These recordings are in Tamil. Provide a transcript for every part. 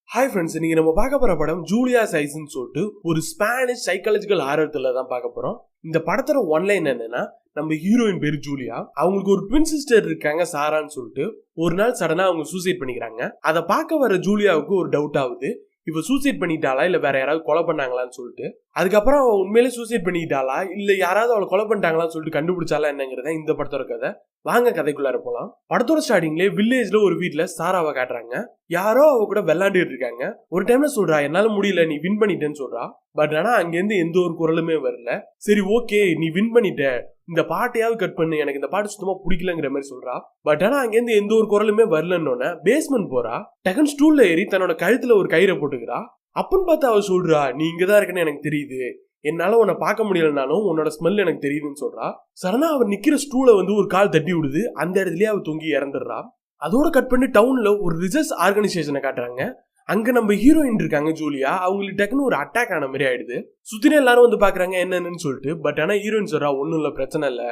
ஹாய் ஃப்ரெண்ட்ஸ், இன்னைக்கு நம்ம பார்க்க போற படம் ஜூலியா சைஸ்ன்னு சொல்லிட்டு ஒரு ஸ்பானிஷ் சைக்காலஜிக்கல் ஹாரர் த்ரில்லர் தான் பார்க்க போறோம். இந்த படத்தோட ஒன்லைன் என்னன்னா, நம்ம ஹீரோயின் பேரு ஜூலியா, அவங்களுக்கு ஒரு ட்வின் சிஸ்டர் இருக்காங்க சாரான்னு சொல்லிட்டு. ஒரு நாள் சடனா அவங்க சூசைட் பண்ணிக்கிறாங்க. அதை பார்க்க வர ஜூலியாவுக்கு ஒரு டவுட் ஆகுது, இவ சூசைட் பண்ணிட்டாளா இல்ல வேற யாராவது கொலை பண்ணாங்களான்னு சொல்லிட்டு. அதுக்கப்புறம் அவ உண்மையிலே சூசைட் பண்ணிட்டாளா இல்ல யாராவது அவளை கொலை பண்ணிட்டாங்களான்னு சொல்லிட்டு கண்டுபிடிச்சாலா என்னங்கிறத இந்த படத்தோட கதை. வாங்க கதைக்குள்ளார போலாம். படத்தோட ஸ்டார்டிங்லேயே வில்லேஜ்ல ஒரு வீட்டுல சாராவை காட்டுறாங்க. யாரோ அவ கூட விளையாண்டுட்டு இருக்காங்க. ஒரு டைம்ல சொல்றா, என்னால முடியல, நீ வின் பண்ணிட்டேன்னு சொல்றா. பட் ஆனா அங்கிருந்து எந்த ஒரு குரலுமே வரல. சரி ஓகே, நீ வின் பண்ணிட்ட, இந்த பாட்டையாவது கட் பண்ணு, எனக்கு இந்த பாட்டு சுத்தமா பிடிக்கலங்கிற மாதிரி சொல்றா. பட் ஆனா அங்கிருந்து எந்த ஒரு குரலுமே வரலன்னு பேஸ்மெண்ட் போறா. டெகன் ஸ்டூல்ல ஏறி தன்னோட கழுத்துல ஒரு கயிறை போட்டுக்கிறா. அப்பன்னு பார்த்து அவ சொல்றா, நீ இங்கதான் இருக்கன்னு எனக்கு தெரியுது, என்னால உன்னை பார்க்க முடியலனாலும் உன்னோட ஸ்மெல் எனக்கு தெரியுதுன்னு சொல்றா. சடனா அவர் நிக்கிற ஸ்டூலை ஒரு கால் தட்டி விடுது. அந்த இடத்துலயே அவ தொங்கி இறந்துடுறா. அதோட கட் பண்ணி டவுன்ல ஒரு ரிசர்ச் ஆர்கனைசேஷனை காட்டுறாங்க. அங்க நம்ம ஹீரோயின் இருக்காங்க ஜூலியா, அவங்களுக்கு டக்குன்னு ஒரு அட்டாக் ஆன மாதிரி ஆயிடுது. சுத்தினே எல்லாரும் பாக்குறாங்க என்னன்னு சொல்லிட்டு. பட் ஆனா ஹீரோயின் சொல்றா, ஒன்னும் இல்ல, பிரச்சனை இல்ல,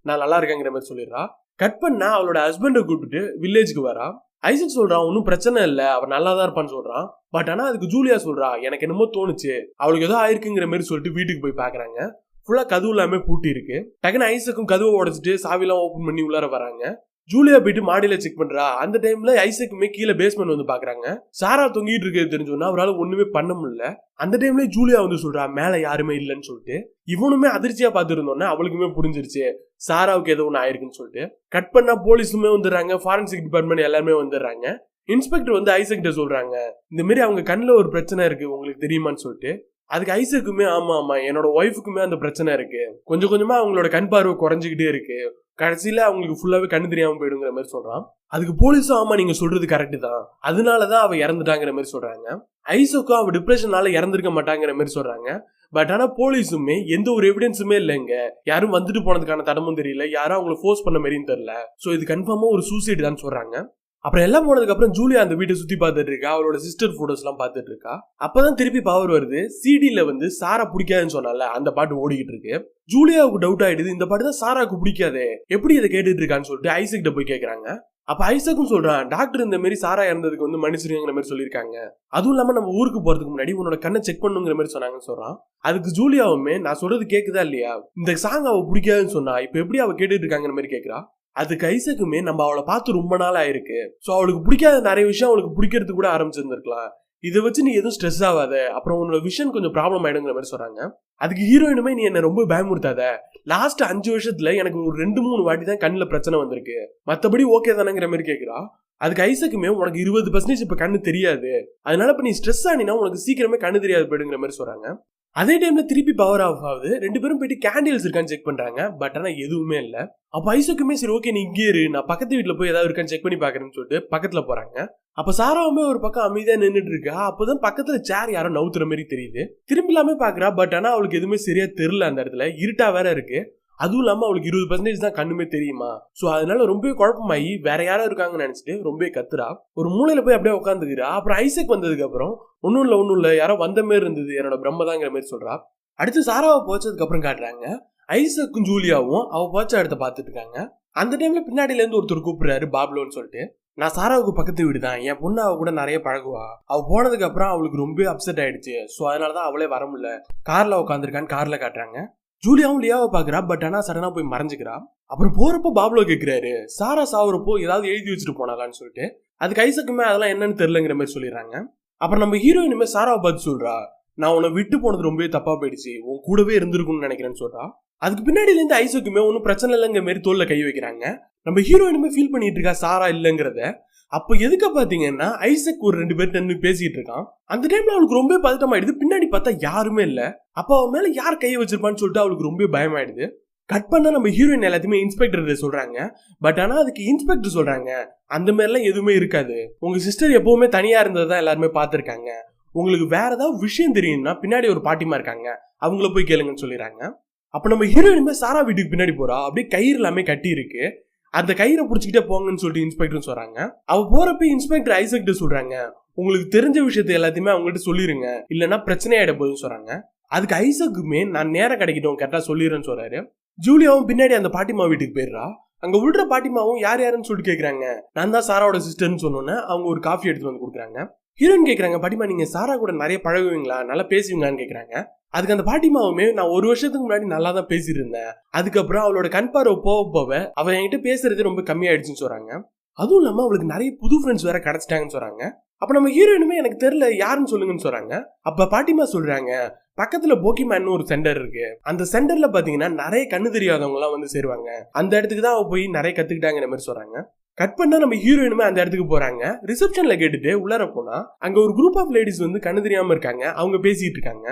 நான் நல்லா இருக்கேங்கிற மாதிரி சொல்லிடுறா. கட் பண்ணா அவளோட ஹஸ்பண்டை கூப்பிட்டு வில்லேஜுக்கு வரா. ஐசக் சொல்றான், ஒன்னும் பிரச்சனை இல்ல, அவர் நல்லா தான் இருப்பான்னு சொல்றான். பட் ஆனா அதுக்கு ஜூலியா சொல்றா, எனக்கு என்னமோ தோணுச்சு, அவளுக்கு ஏதோ ஆயிருக்குங்கிற மாதிரி சொல்லிட்டு வீட்டுக்கு போய் பாக்குறாங்க. ஃபுல்லா கதவு எல்லாமே பூட்டி இருக்கு. டக்குன்னு ஐசக்கும் கதவை உடைச்சிட்டு சாவிலாம் ஓபன் பண்ணி உள்ளார வராங்க. ஜூலியா போயிட்டு மாடியில செக் பண்றா. அந்த டைம்ல ஐசக்குமே கீழே பேஸ்மெண்ட் பாக்குறாங்க. சாரா தொங்கிட்டு இருக்கிறது தெரிஞ்சோன்னா அவரால் ஒண்ணுமே பண்ண முடியல. அந்த டைம்ல ஜூலியா சொல்றா, மேல யாருமே இல்லைன்னு சொல்லிட்டு. இவனுமே அதிர்ச்சியா பாத்துருந்தோன்னா அவளுக்குமே புரிஞ்சிருச்சு சாராவுக்கு ஏதோ ஒண்ணு ஆயிருக்குன்னு சொல்லிட்டு. கட் பண்ணா போலீஸுமே வந்துடுறாங்க, ஃபாரன்சிக் டிபார்ட்மெண்ட் எல்லாருமே வந்துடுறாங்க. இன்ஸ்பெக்டர் ஐசக்கிட்ட சொல்றாங்க, இந்த மாதிரி அவங்க கண்ணுல ஒரு பிரச்சனை இருக்கு, உங்களுக்கு தெரியுமான்னு சொல்லிட்டு. அதுக்கு ஐசக்குமே, ஆமா ஆமா, என்னோட ஒய்ஃபுக்குமே அந்த பிரச்சனை இருக்கு, கொஞ்சம் கொஞ்சமா அவங்களோட கண் பார்வை குறைஞ்சிக்கிட்டே இருக்கு, கடைசியில அவங்களுக்கு ஃபுல்லாவே கண்ணு தெரியாம போயிடுங்கிற மாதிரி சொல்றான். அதுக்கு போலீஸும், ஆமா நீங்க சொல்றது கரெக்ட் தான், அதனாலதான் அவ இறந்துட்டாங்கிற மாதிரி சொல்றாங்க. ஐசக்கும் அவ டிப்ரெஷனால இறந்திருக்க மாட்டாங்கிற மாதிரி சொல்றாங்க. பட் ஆனா போலீஸுமே எந்த ஒரு எவிடன்ஸுமே இல்லைங்க, யாரும் வந்துட்டு போனதுக்கான தடமும் தெரியல, யாரும் அவங்களை ஃபோர்ஸ் பண்ண மாதிரியும் தெரியல, சோ இது கன்ஃபார்மா ஒரு சூசைட் தான் சொல்றாங்க. அப்புறம் எல்லாம் போனதுக்கு அப்புறம் ஜூலியா அந்த வீட்டை சுத்தி பார்த்துட்டு இருக்கா. அவளோட சிஸ்டர் போட்டோஸ் எல்லாம் பார்த்துட்டு இருக்கா. அப்பதான் திருப்பி பவர் வருது. சிடில சாரா பிடிக்காதுன்னு சொன்னால அந்த பாட்டு ஓடிக்கிட்டு இருக்கு. ஜூலியாவுக்கு டவுட் ஆயிடுது, இந்த பாட்டு தான் சாராவுக்கு பிடிக்காதே, எப்படி இதை கேட்டுட்டு இருக்கான்னு சொல்லிட்டு ஐசக்கிட்ட போய் கேட்கறாங்க. அப்ப ஐசக்கும் சொல்றான், டாக்டர் இந்த மாதிரி சாரா இறந்ததுக்கு மன்னிச்சிருங்கிற மாதிரி சொல்லியிருக்காங்க, அதுவும் இல்லாம நம்ம ஊருக்கு போறதுக்கு முன்னாடி உன்னோட கண்ணை செக் பண்ணுங்கிற மாதிரி சொன்னாங்கன்னு சொல்றான். அதுக்கு ஜூலியாவுமே, நான் சொல்றது கேக்குதா இல்லையா, இந்த சாங் அவ பிடிக்காதுன்னு சொன்னா இப்ப எப்படி அவ கேட்டுட்டு இருக்காங்கிற மாதிரி கேட்கிறா. அதுக்கு ஐசக்குமே, நம்ம அவளை பார்த்து ரொம்ப நாள் ஆயிருக்கு, சோ அவளுக்கு பிடிக்காத நிறைய விஷயம் அவளுக்கு பிடிக்கிறது கூட ஆரம்பிச்சிருந்திருக்கலாம், இதை வச்சு நீ எதுவும் ஸ்ட்ரெஸ் ஆகாத, அப்புறம் உன்னோட விஷன் கொஞ்சம் ப்ராப்ளம் ஆயிடுங்கிற மாதிரி சொல்றாங்க. அதுக்கு ஹீரோயினுமே, நீ என்ன ரொம்ப பயமுறுத்தாத, லாஸ்ட் 5 வருஷத்துல எனக்கு ஒரு 2-3 வாட்டி தான் கண்ணுல பிரச்சனை வந்திருக்கு, மத்தபடி ஓகே தானேங்கிற மாதிரி கேட்கிறா. அதுக்கு ஐசக்குமே, உனக்கு 20% இப்ப கண்ணு தெரியாது, அதனால இப்ப நீ ஸ்ட்ரெஸ் ஆனினா உனக்கு சீக்கிரமே கண்ணு தெரியாது போயிடுங்கிற மாதிரி சொல்றாங்க. அதே டைம்ல திருப்பி பவர் ஆஃப் ஆகுது. 2 பேரும் போயிட்டு கேண்டில்ஸ் இருக்கான்னு செக் பண்றாங்க. பட் ஆனா எதுவுமே இல்ல. அப்ப ஐசக்குமே, சரி ஓகே நீ இங்கே இரு, நான் பக்கத்து வீட்டுல போய் ஏதாவது இருக்கான்னு செக் பண்ணி பாக்குறேன்னு சொல்லிட்டு பக்கத்துல போறாங்க. அப்ப சாராவுமே ஒரு பக்கம் அமைதியா நின்றுட்டு இருக்கா. அப்பதான் பக்கத்துல சேர் யாரோ நவுத்துற மாதிரி தெரியுது. திரும்பி எல்லாமே பாக்குறா. பட் ஆனா அவளுக்கு எதுவுமே சரியா தெரியல. அந்த இடத்துல இருட்டா வேற இருக்கு. அதுவும் இல்லாம அவளுக்கு 20% தான் கண்ணுமே தெரியுமா. சோ அதனால ரொம்ப குழப்பமாயி வேற யாரோ இருக்காங்கன்னு நினைச்சிட்டு ரொம்ப கத்துறா. ஒரு மூலையில போய் அப்படியே உட்காந்துக்கிறா. அப்புறம் ஐசக் வந்ததுக்கு அப்புறம், ஒன்னும் இல்ல யாரோ வந்த மாதிரி இருந்தது, என்னோட பிரம்மதாங்கிற மாதிரி சொல்றா. அடுத்து சாராவை போச்சதுக்கு அப்புறம் காட்டுறாங்க. ஐசக்கும் ஜூலியாவும் அவ போச்ச இடத்த பாத்துட்டு இருக்காங்க. அந்த டைம்ல பின்னாடில இருந்து ஒருத்தர் கூப்பிடுறாரு, பாப்லோன்னு சொல்லிட்டு. நான் சாராவுக்கு பக்கத்து வீடு தான், என் பொண்ணு அவ கூட நிறைய பழகுவா, அவ போனதுக்கு அப்புறம் அவளுக்கு ரொம்ப அப்செட் ஆயிடுச்சு, சோ அதனாலதான் அவளே வர முடியல, கார்ல உட்காந்துருக்கான்னு கார்ல காட்டுறாங்க. ஜூலியாவும் லியாவை பாக்குறா. பட் ஆனா சடனா போய் மறைஞ்சுக்கிறா. அப்புறம் போறப்போ பாப்லோ கேட்கிறாரு, சாரா சாவுறப்போ ஏதாவது எழுதி வச்சுட்டு போனாலான்னு சொல்லிட்டு. அதுக்கு ஐசக்குமே அதெல்லாம் என்னன்னு தெரியலங்கிற மாதிரி சொல்லிடுறாங்க. அப்புறம் நம்ம ஹீரோயினுமே சாராவை பார்த்து சொல்றா, நான் உன்னை விட்டு போனது ரொம்பவே தப்பா போயிடுச்சு, உன் கூடவே இருந்திருக்கும்னு நினைக்கிறேன்னு சொல்றா. அதுக்கு பின்னாடில இருந்து ஐசக்குமே ஒன்னும் பிரச்சனை இல்லைங்கிற மாதிரி தோல்ல கை வைக்கிறாங்க. நம்ம ஹீரோயினுமே ஃபீல் பண்ணிட்டு இருக்கா சாரா இல்லங்கிறத. அப்ப எதுக்கு பாத்தீங்கன்னா, ஐசக் ஒரு 2 பேர்ட்ட பேசிட்டு இருக்கான். அந்த டைம்ல அவளுக்கு ரொம்ப பதட்டமாயிடுது. பின்னாடி பார்த்தா யாருமே இல்ல. அப்ப அவன் மேல யார் கையை வச்சிருப்பான்னு சொல்லிட்டு அவளுக்கு ரொம்ப பயமாயிடுது. கட் பண்ணா நம்ம ஹீரோயின் எல்லாத்தையுமே இன்ஸ்பெக்டர் சொல்றாங்க. பட் ஆனா அதுக்கு இன்ஸ்பெக்டர் சொல்றாங்க, அந்த மாதிரி எல்லாம் எதுவுமே இருக்காது, உங்க சிஸ்டர் எப்பவுமே தனியா இருந்ததான் எல்லாருமே பாத்துருக்காங்க, உங்களுக்கு வேற ஏதாவது விஷயம் தெரியும்னா பின்னாடி ஒரு பாட்டிமா இருக்காங்க, அவங்கள போய் கேளுங்கன்னு சொல்லிடுறாங்க. அப்ப நம்ம ஹீரோயினுமே சாரா வீட்டுக்கு பின்னாடி போறா. அப்படியே கயிறு எல்லாமே கட்டி இருக்கு. அந்த கயிறை புடிச்சுக்கிட்டே போங்கன்னு சொல்லிட்டு இன்ஸ்பெக்டர் சொல்றாங்க. அவ போறப்ப இன்ஸ்பெக்டர் ஐசக்கிட்ட சொல்றாங்க, உங்களுக்கு தெரிஞ்ச விஷயத்த எல்லாத்தையுமே அவங்ககிட்ட சொல்லிருங்க, இல்லன்னா பிரச்சனை ஆயிட போகுதுன்னு சொல்றாங்க. அதுக்கு ஐசக்குமே, நான் நேரம் கிடைக்கட்டும் கரெக்டா சொல்லிடுறேன்னு சொல்றாரு. ஜூலியாவும் பின்னாடி அந்த பாட்டிமா வீட்டுக்கு போயிடுறா. அங்க விடுற பாட்டிமாவும் யார் யாருன்னு சொல்லிட்டு கேக்குறாங்க. நான் தான் சாராவோட சிஸ்டர்னு சொன்னோன்னே அவங்க ஒரு காஃபி எடுத்துட்டு வந்து கொடுக்குறாங்க. ஹீரோயின் கேக்குறாங்க, பாட்டிமா நீங்க சாரா கூட நிறைய பழகுவீங்களா, நல்லா பேசுவீங்களான்னு கேக்குறாங்க. அதுக்கு அந்த பாட்டிமாவுமே, நான் 1 வருஷத்துக்கு முன்னாடி நல்லா தான் பேசிட்டு இருந்தேன், அதுக்கப்புறம் அவளோட கண் பார்வை போக போக அவ என்கிட்ட பேசுறது ரொம்ப கம்மியாயிடுச்சுன்னு சொல்றாங்க. அதுவும் இல்லாம அவளுக்கு நிறைய புது ஃப்ரெண்ட்ஸ் வேற கிடைச்சிட்டாங்கன்னு சொல்றாங்க. அப்ப நம்ம ஹீரோயினுமே எனக்கு தெரியல யாருன்னு சொல்லுங்கன்னு சொல்றாங்க. அப்ப பாட்டிமா சொல்றாங்க, பக்கத்துல போக்கிமேன் ஒரு சென்டர் இருக்கு, அந்த சென்டர்ல பாத்தீங்கன்னா நிறைய கண்ணு தெரியாதவங்க எல்லாம் வந்து சேருவாங்க, அந்த இடத்துக்கு தான் அவ போய் நிறைய கத்துக்கிட்டாங்கிற மாதிரி சொல்றாங்க. கட் பண்ணா நம்ம ஹீரோயினுமே அந்த இடத்துக்கு போறாங்க. ரிசப்ஷன்ல கேட்டுட்டு உள்ளார போனா அங்க ஒரு குரூப் ஆஃப் லேடிஸ் வந்து கண்ணு தெரியாம இருக்காங்க, அவங்க பேசிட்டு இருக்காங்க.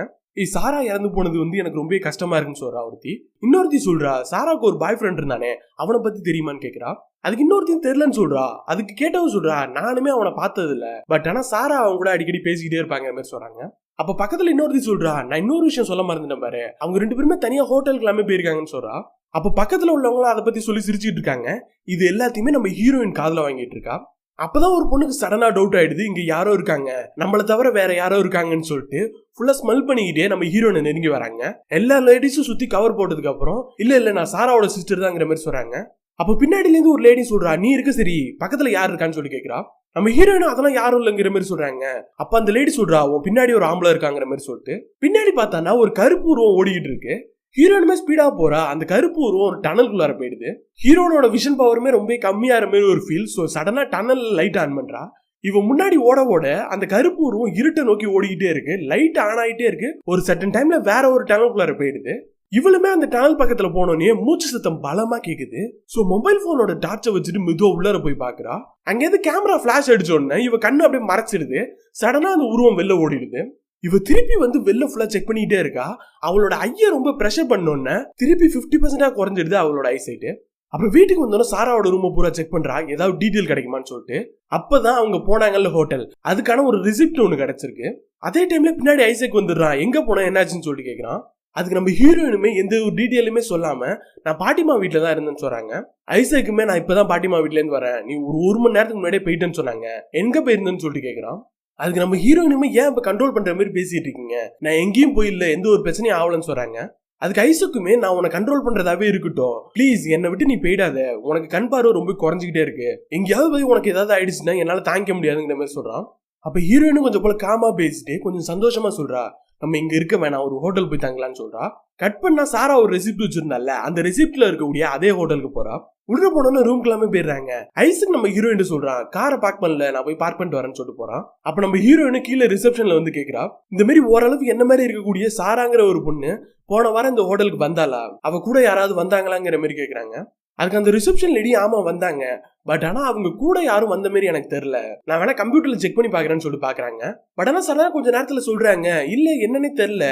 சாரா இறந்து போனது வந்து எனக்கு ரொம்ப கஷ்டமா இருக்குன்னு சொல்றா ஒருத்தி. இன்னொருத்தி சொல்றா, சாராவுக்கு ஒரு பாய் ஃப்ரெண்ட் இருந்தானே அவனை பத்தி தெரியுமான்னு கேக்குறா. அதுக்கு இன்னொருத்தையும் தெரியலன்னு சொல்றா. அதுக்கு கேட்டவன் சொல்றா, நானுமே அவனை பார்த்தது இல்ல, பட் ஆனா சாரா அவங்க கூட அடிக்கடி பேசிக்கிட்டே இருப்பாங்க மாதிரி சொல்றாங்க. அப்ப பக்கத்துல இன்னொருத்தி சொல்றா, நான் இன்னொரு விஷயம் சொல்ல மறந்துட்டேன் பாரு, அவங்க 2 பேருமே தனியா ஹோட்டலுக்கு எல்லாமே போயிருக்காங்கன்னு சொல்றா. அப்ப பக்கத்துல உள்ளவங்களும் அதை பத்தி சொல்லி சிரிச்சுட்டு இருக்காங்க. இது எல்லாத்தையுமே நம்ம ஹீரோயின் காதுல வாங்கிட்டு இருக்கா. அப்பதான் ஒரு பொண்ணுக்கு சடனா டவுட் ஆயிடுது, இங்க யாரோ இருக்காங்க, நம்மள தவிர வேற யாரோ இருக்காங்கன்னு சொல்லிட்டு ஃபுல்லா ஸ்மெல் பண்ணிக்கிட்டே நம்ம ஹீரோயினை நெருங்கி வராங்க. எல்லா லேடிஸும் சுத்தி கவர் போட்டதுக்கு அப்புறம் இல்ல நான் சாராவோட சிஸ்டர் தாங்கிற மாதிரி சொல்றாங்க. அப்ப பின்னாடில இருந்து ஒரு லேடி சொல்றா, நீ இருக்க சரி, பக்கத்துல யாரு இருக்கான்னு சொல்லி கேக்குறா. நம்ம ஹீரோயினும் அதெல்லாம் யாரும் இல்லைங்கிற மாதிரி சொல்றாங்க. அப்ப அந்த லேடி சொல்றா, உன் பின்னாடி ஒரு ஆம்பளை இருக்காங்கிற மாதிரி சொல்லிட்டு பின்னாடி பார்த்தானா ஒரு கருப்பு உருவம் ஓடிக்கிட்டு இருக்கு. ஹீரோயினுமே ஸ்பீடா போறா, அந்த கருப்பு உருவம் ஒரு டனலுக்குள்ளார போயிடுது. ஹீரோனோட விஷன் பவருமே ரொம்ப கம்மியாகிற மாதிரி ஒரு ஃபீல். ஸோ சடனா டனல் லைட் ஆன் பண்றா. இவன் முன்னாடி ஓட ஓட அந்த கருப்பு உருவம் இருட்டை நோக்கி ஓடிக்கிட்டே இருக்கு, லைட் ஆன் ஆகிட்டே இருக்கு. ஒரு சர்டன் டைம்ல வேற ஒரு டனலுக்குள்ளார போயிடுது. இவளுமே அந்த டனல் பக்கத்துல போனோடனே மூச்சு சத்தம் பலமா கேக்குது. சோ மொபைல் போனோட டார்ச்சை வச்சுட்டு மெதுவா உள்ளார போய் பாக்குறா. அங்கேருந்து கேமரா பிளாஷ் அடிச்ச உடனே இவ கண்ணு அப்படியே மறைச்சிடுது. சடனா அந்த உருவம் வெளில ஓடிடுது. இவ திருப்பி வந்து வெளில ஃபுல்லா செக் பண்ணிட்டே இருக்கா. அவளோட ஐய ரொம்ப பிரஷர் பண்ணோன்னு திருப்பி 50% குறைஞ்சிடுது அவளோட ஐசைட். அப்புறம் வீட்டுக்கு வந்தோன்னா சாராவோட ரூமை பூரா செக் பண்றா, ஏதாவது டீட்டெயில் கிடைக்குமான்னு சொல்லிட்டு. அப்பதான் அவங்க போனாங்கல்ல ஹோட்டல், அதுக்கான ஒரு ரிசிப்ட் ஒன்று கிடைச்சிருக்கு. அதே டைம்ல பின்னாடி ஐசக் வந்துடுறான். எங்க போனா என்னாச்சுன்னு சொல்லிட்டு கேட்கறான். அதுக்கு நம்ம ஹீரோயினுமே எந்த ஒரு டீட்டெயிலுமே சொல்லாம, நான் பாட்டிமா வீட்டுல தான் இருந்தேன்னு சொல்றாங்க. ஐசக்குமே, நான் இப்பதான் பாட்டிமா வீட்டுல இருந்து வரேன், நீ ஒரு மணி நேரத்துக்கு முன்னாடியே போயிட்டேன்னு சொன்னாங்க, எங்க போயிருந்தேன்னு சொல்லிட்டு கேட்கறான். அதுக்கு நம்ம ஹீரோயினுமே, ஏன் இப்ப கண்ட்ரோல் பண்ற மாதிரி பேசிட்டு இருக்கீங்க, நான் எங்கேயும் போயில்ல, எந்த ஒரு பிரச்சனையும் ஆகலன்னு சொல்றாங்க. அதுக்கு ஐசக்குமே, நான் உன்னை கண்ட்ரோல் பண்றதாவே இருக்கட்டும், பிளீஸ் என்னை விட்டு நீ போயிடாத, உனக்கு கண் பார்வை ரொம்ப குறைஞ்சிக்கிட்டே இருக்கு, எங்கேயாவது போய் உனக்கு ஏதாவது ஆயிடுச்சுன்னா என்னால தாங்கிக்க முடியாதுங்கிற மாதிரி சொல்றான். அப்ப ஹீரோயினும் கொஞ்சம் போல காமா பேசிட்டு கொஞ்சம் சந்தோஷமா சொல்றா, நம்ம இங்க இருக்க வேணாம், ஒரு ஹோட்டல் போய் தாங்கலான்னு சொல்றா. கட் பண்ணா சாரா ஒரு ரெசிப்ட் வச்சிருந்தால, அந்த ரெசிப்ட்ல இருக்கக்கூடிய அதே ஹோட்டலுக்கு போறா. உள்ள போனோன்னு ரூம்க்கு எல்லாமே போயிடுறாங்க. ஐசக் நம்ம ஹீரோயின் சொல்றான், காரை பார்க் பண்ணல, நான் போய் பார்க் பண்ணிட்டு வரேன்னு சொல்லிட்டு போறான். அப்ப நம்ம ஹீரோயின் கீழே ரிசப்ஷன்ல வந்து கேக்குறா, இந்த மாதிரி ஓரளவுக்கு என்ன மாதிரி இருக்கக்கூடிய சாராங்கிற ஒரு பொண்ணு போன வாரம் இந்த ஹோட்டலுக்கு வந்தாளா, அவ கூட யாராவது வந்தாங்களாங்கிற மாதிரி கேக்குறாங்க. அதுக்கு அந்த ரிசப்ஷன் லேடி, ஆமா வந்தாங்க, பட் ஆனா அவங்க கூட யாரும் வந்த மாதிரி எனக்கு தெரியல, நான் வேணா கம்ப்யூட்டர்ல செக் பண்ணி பாக்குறேன்னு சொல்லிட்டு பாக்குறாங்க. பட் ஆனா சாரா கொஞ்ச நேரத்துல சொல்றாங்க, இல்ல என்னன்னே தெரியல,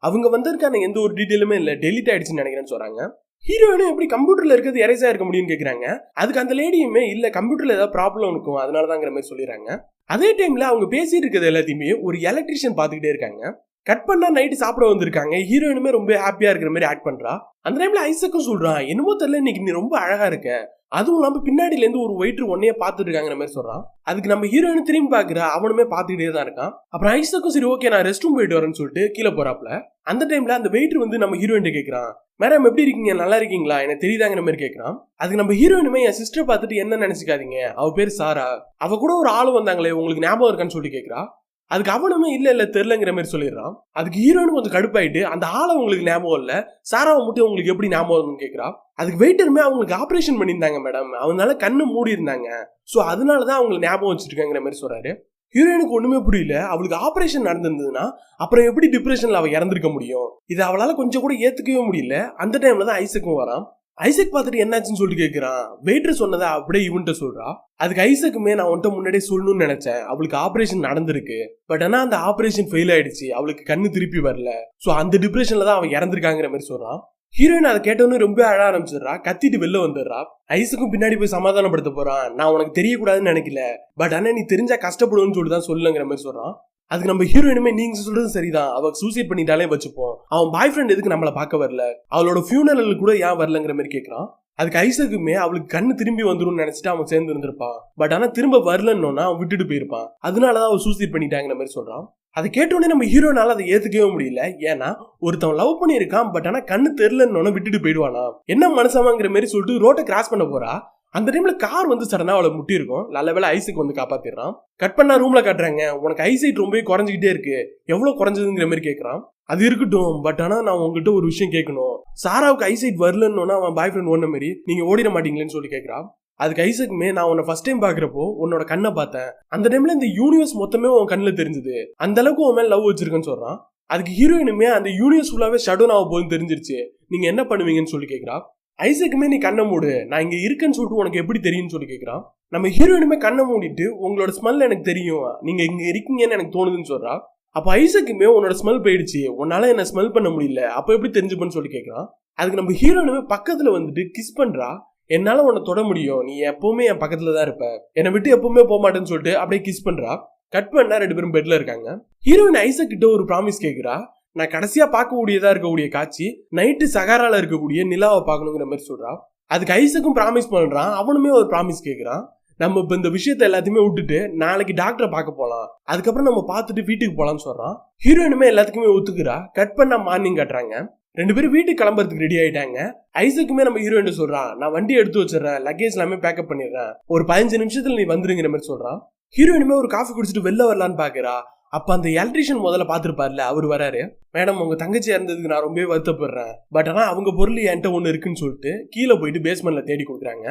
அவங்க வந்திருக்கான எந்த ஒரு டீட்டெயிலுமே இல்ல, டெலிட் ஆயிடுச்சுன்னு நினைக்கிறேன்னு சொல்றாங்க. ஹீரோயினும் எப்படி கம்ப்யூட்டர்ல இருக்கிறது எரேஸா இருக்க முடியும்னு கேக்குறாங்க. அதுக்கு அந்த லேடியுமே, இல்ல கம்ப்யூட்டர்ல ஏதாவது ப்ராப்ளம் இருக்கும் அதனாலதாங்கிற மாதிரி சொல்லிடுறாங்க. அதே டைம்ல அவங்க பேசிட்டு இருக்கிறது எல்லாத்தையுமே ஒரு எலக்ட்ரிஷியன் பாத்துக்கிட்டே இருக்காங்க. கட் பண்ணா நைட்டு சாப்பிட வந்திருக்காங்க. ஹீரோயினுமே ரொம்ப ஹாப்பியா இருக்கிற மாதிரி ஆக்ட் பண்றா. அந்த டைம்ல ஐசக்கும் சொல்றான், என்னமோ தெரியல இன்னைக்கு நீ ரொம்ப அழகா இருக்க, அதுவும் இல்லாம பின்னாடில இருந்து ஒரு வெயிட்டர் ஒன்னையே பாத்துட்டு இருக்காங்கிற மாதிரி சொல்றான். அதுக்கு நம்ம ஹீரோயின் திரும்பி பாக்குறா, அவனுமே பாத்துக்கிட்டே தான் இருக்கான். அப்புறம் ஐசக்கும் சரி ஓகே நான் ரெஸ்ட் ரூம் போயிட்டு வரேன்னு சொல்லிட்டு கீழே போறாப்ல. அந்த டைம்ல அந்த வெயிட்டர் வந்து நம்ம ஹீரோயின் கேக்குறான், மேடம் எப்படி இருக்கீங்க, நல்லா இருக்கீங்களா, எனக்கு தெரியுதாங்கிற மாதிரி கேக்குறான். அதுக்கு நம்ம ஹீரோயினுமே, என் சிஸ்டர் பார்த்துட்டு என்ன நினைச்சுக்காதீங்க, அவ பேரு சாரா, அவ கூட ஒரு ஆளு வந்தாங்களே உங்களுக்கு ஞாபகம் இருக்கான்னு சொல்லிட்டு கேக்குறா. அதுக்கு அவனுமே இல்ல தெரியலங்கிற மாதிரி சொல்லிடுறான். அதுக்கு ஹீரோயின் கொஞ்சம் கடுப்பாயிட்டு, அந்த ஆளை உங்களுக்கு ஞாபகம் இல்ல, சாராவை மட்டும் உங்களுக்கு எப்படி ஞாபகம் கேக்குறா. அதுக்கு வெயிட்டருமே, அவங்களுக்கு ஆபரேஷன் பண்ணியிருந்தாங்க மேடம், அவனால கண்ணு மூடி இருந்தாங்க, சோ அதனாலதான் அவங்களுக்கு ஞாபகம் வச்சிருக்காங்கிற மாதிரி சொல்றாரு. ஹீரோயினுக்கு ஒண்ணுமே புரியல. அவளுக்கு ஆபரேஷன் நடந்திருந்ததுன்னா அப்புறம் எப்படி டிப்ரெஷன்ல அவ இறந்திருக்க முடியும், இது அவளால கொஞ்சம் கூட ஏத்துக்கவே முடியல. அந்த டைம்ல தான் ஐசக்கும் வரான். ஐசக் பார்த்துட்டு என்னாச்சுன்னு சொல்லிட்டு கேட்கிறான். வெயிட்டர் சொன்னதை அப்படியே இவன்ட்ட சொல்றா. அதுக்கு ஐசக்குமே, நான் உன்ட்ட முன்னாடியே சொல்லணும்னு நினைச்சேன், அவளுக்கு ஆபரேஷன் நடந்திருக்கு, பட் ஆனா அந்த ஆபரேஷன் ஃபெயில் ஆயிடுச்சு, அவளுக்கு கண்ணு திருப்பி வரல, சோ அந்த டிப்ரெஷன்ல தான் அவன் இறந்திருக்காங்கிற மாதிரி சொல்றான். ஹீரோயின் அதை கேட்டோன்னு ரொம்ப அழ ஆரம்பிச்சிடுறா, கத்திட்டு வெளில வந்துடுறா. ஐசக்கும் பின்னாடி போய் சமாதானப்படுத்த போறான், நான் உனக்கு தெரியக்கூடாதுன்னு நினைக்கல, பட் ஆனா நீ தெரிஞ்சா கஷ்டப்படுன்னு சொல்லிட்டு தான் சொல்லுங்கிற மாதிரி சொல்றான். அதுக்கு நம்ம ஹீரோயினுமே, நீங்க சொல்றது சரிதான், அவ சூசைட் பண்ணிட்டாலே வச்சுப்போம், அவன் பாய் ஃப்ரெண்ட் எதுக்கு நம்மள பார்க்க வரல, அவளோட ஃபியூனரல் கூட ஏன் வரலங்கிற மாதிரி கேட்கறான். அதுக்கு ஐசக்குமே, அவளுக்கு கண்ணு திரும்பி வந்துடும் நினைச்சிட்டு அவன் சேர்ந்து இருந்திருப்பான், பட் ஆனா திரும்ப வரலன்னா அவன் விட்டுட்டு போயிருப்பான், அதனாலதான் அவன் சூசைட் பண்ணிட்டாங்கிற மாதிரி சொல்றான். அதை கேட்டோடனே நம்ம ஹீரோனால அதை ஏத்துக்கவே முடியல. ஏன்னா ஒருத்தவன் லவ் பண்ணியிருக்கான், பட் ஆனா கண்ணு தெரியலன்னு விட்டுட்டு போயிடுவானா, என்ன மனசாமாங்கிற மாதிரி சொல்லிட்டு ரோட்டை கிராஸ் பண்ண போறா. அந்த டைம்ல கார் வந்து சடனா அவளை முட்டி இருக்கும். நல்ல வேளை ஐசக் வந்து காப்பாத்திடுறான். கட் பண்ணா ரூம்ல காட்டுறாங்க, உனக்கு ஐசைட் ரொம்ப குறைஞ்சிக்கிட்டே இருக்கு, எவ்வளவு குறைஞ்சதுங்கிற மாதிரி கேட்கறான். அது இருக்கட்டும், பட் ஆனா நான் உங்ககிட்ட ஒரு விஷயம் கேட்கணும். சாராவுக்கு ஐசைட் வரலன்னு அவன் பாய் ஃப்ரெண்ட் ஒன்ன மாதிரி நீங்க ஓடிட மாட்டீங்களேன்னு சொல்லி கேட்கறான். அதுக்கு ஐசக்குமே, நான் உன்னை ஃபர்ஸ்ட் டைம் பாக்குறப்போ உன்னோட கண்ணை பார்த்தேன், அந்த டைம்ல இந்த யூனிவர்ஸ் மொத்தமே உன் கண்ணுல தெரிஞ்சது, அந்த அளவுக்கு உன் மேல லவ் வச்சிருக்கேன்னு சொல்றான். அதுக்கு ஹீரோயினுமே அந்த யூனிவர்ஸ் ஃபுல்லாவே ஷடோன் ஆக போகுதுன்னு தெரிஞ்சிருச்சு, நீங்க என்ன பண்ணுவீங்கன்னு சொல்லி கேட்கறா. ஐசக்குமே, நீ கண்ணை மூடு, நான் இங்க இருக்கேன்னு சொல்லிட்டு உனக்கு எப்படி தெரியும்னு சொல்லி கேட்கறான். நம்ம ஹீரோயினுமே கண்ணை மூடிட்டு, உங்களோட ஸ்மெல் எனக்கு தெரியும், நீங்க இங்க இருக்கீங்கன்னு எனக்கு தோணுதுன்னு சொல்றா. அப்ப ஐசக்குமே, உன்னோட ஸ்மெல் போயிடுச்சு, உன்னால என்ன ஸ்மெல் பண்ண முடியல, அப்ப எப்படி தெரிஞ்சுப்பன்னு சொல்லி கேட்கறான். அதுக்கு நம்ம ஹீரோயினுமே பக்கத்துல வந்துட்டு கிஸ் பண்றா. என்னால உன்னை தொட முடியும், நீ எப்பவுமே என் பக்கத்துல தான் இருப்ப, என்னை விட்டு எப்பவுமே போக மாட்டேன்னு சொல்லிட்டு அப்படியே கிஸ் பண்றா. கட் பண்ணா 2 பேரும் பெட்ல இருக்காங்க. ஹீரோயின் ஐசக் கிட்ட ஒரு ப்ராமிஸ் கேட்கிறா. நான் கடைசியா பார்க்கக்கூடியதா இருக்கக்கூடிய காட்சி நைட்டு சகாரால இருக்கக்கூடிய நிலாவை பார்க்கணுங்கிற மாதிரி சொல்றா. அதுக்கு ஐசக்கும் ப்ராமிஸ் பண்றான். அவனுமே ஒரு ப்ராமிஸ் கேட்கிறான். நம்ம இப்ப இந்த விஷயத்த எல்லாத்தையுமே விட்டுட்டு நாளைக்கு டாக்டரை பார்க்க போலாம், அதுக்கப்புறம் நம்ம பார்த்துட்டு வீட்டுக்கு போலாம்னு சொல்றான். ஹீரோயினுமே எல்லாத்துக்குமே ஒத்துக்கிறா. கட் பண்ணா மார்னிங் காட்டுறாங்க. 2 பேரும் வீட்டுக்கு கிளம்புறதுக்கு ரெடி ஆயிட்டாங்க. ஐசக்குமே நம்ம ஹீரோயின் சொல்றான், நான் வண்டி எடுத்து வச்சிடறேன், லக்கேஜ் எல்லாமே பேக்கப் பண்ணிடுறேன், ஒரு 15 நிமிஷத்துல நீ வந்துருங்கிற மாதிரி சொல்றான். ஹீரோயினுமே ஒரு காஃபி குடிச்சிட்டு வெளில வரலான்னு பாக்குறா. அப்ப அந்த எலக்ட்ரிஷியன் முதல்ல பாத்துருப்பாருல, அவர் வராரு. மேடம், உங்க தங்கச்சி இறந்ததுக்கு நான் ரொம்பவே வருத்தப்படுறேன், பட் ஆனா அவங்க பொருள் என்கிட்ட ஒண்ணு இருக்குன்னு சொல்லிட்டு கீழே போயிட்டு பேஸ்மெண்ட்ல தேடி கொடுக்குறாங்க.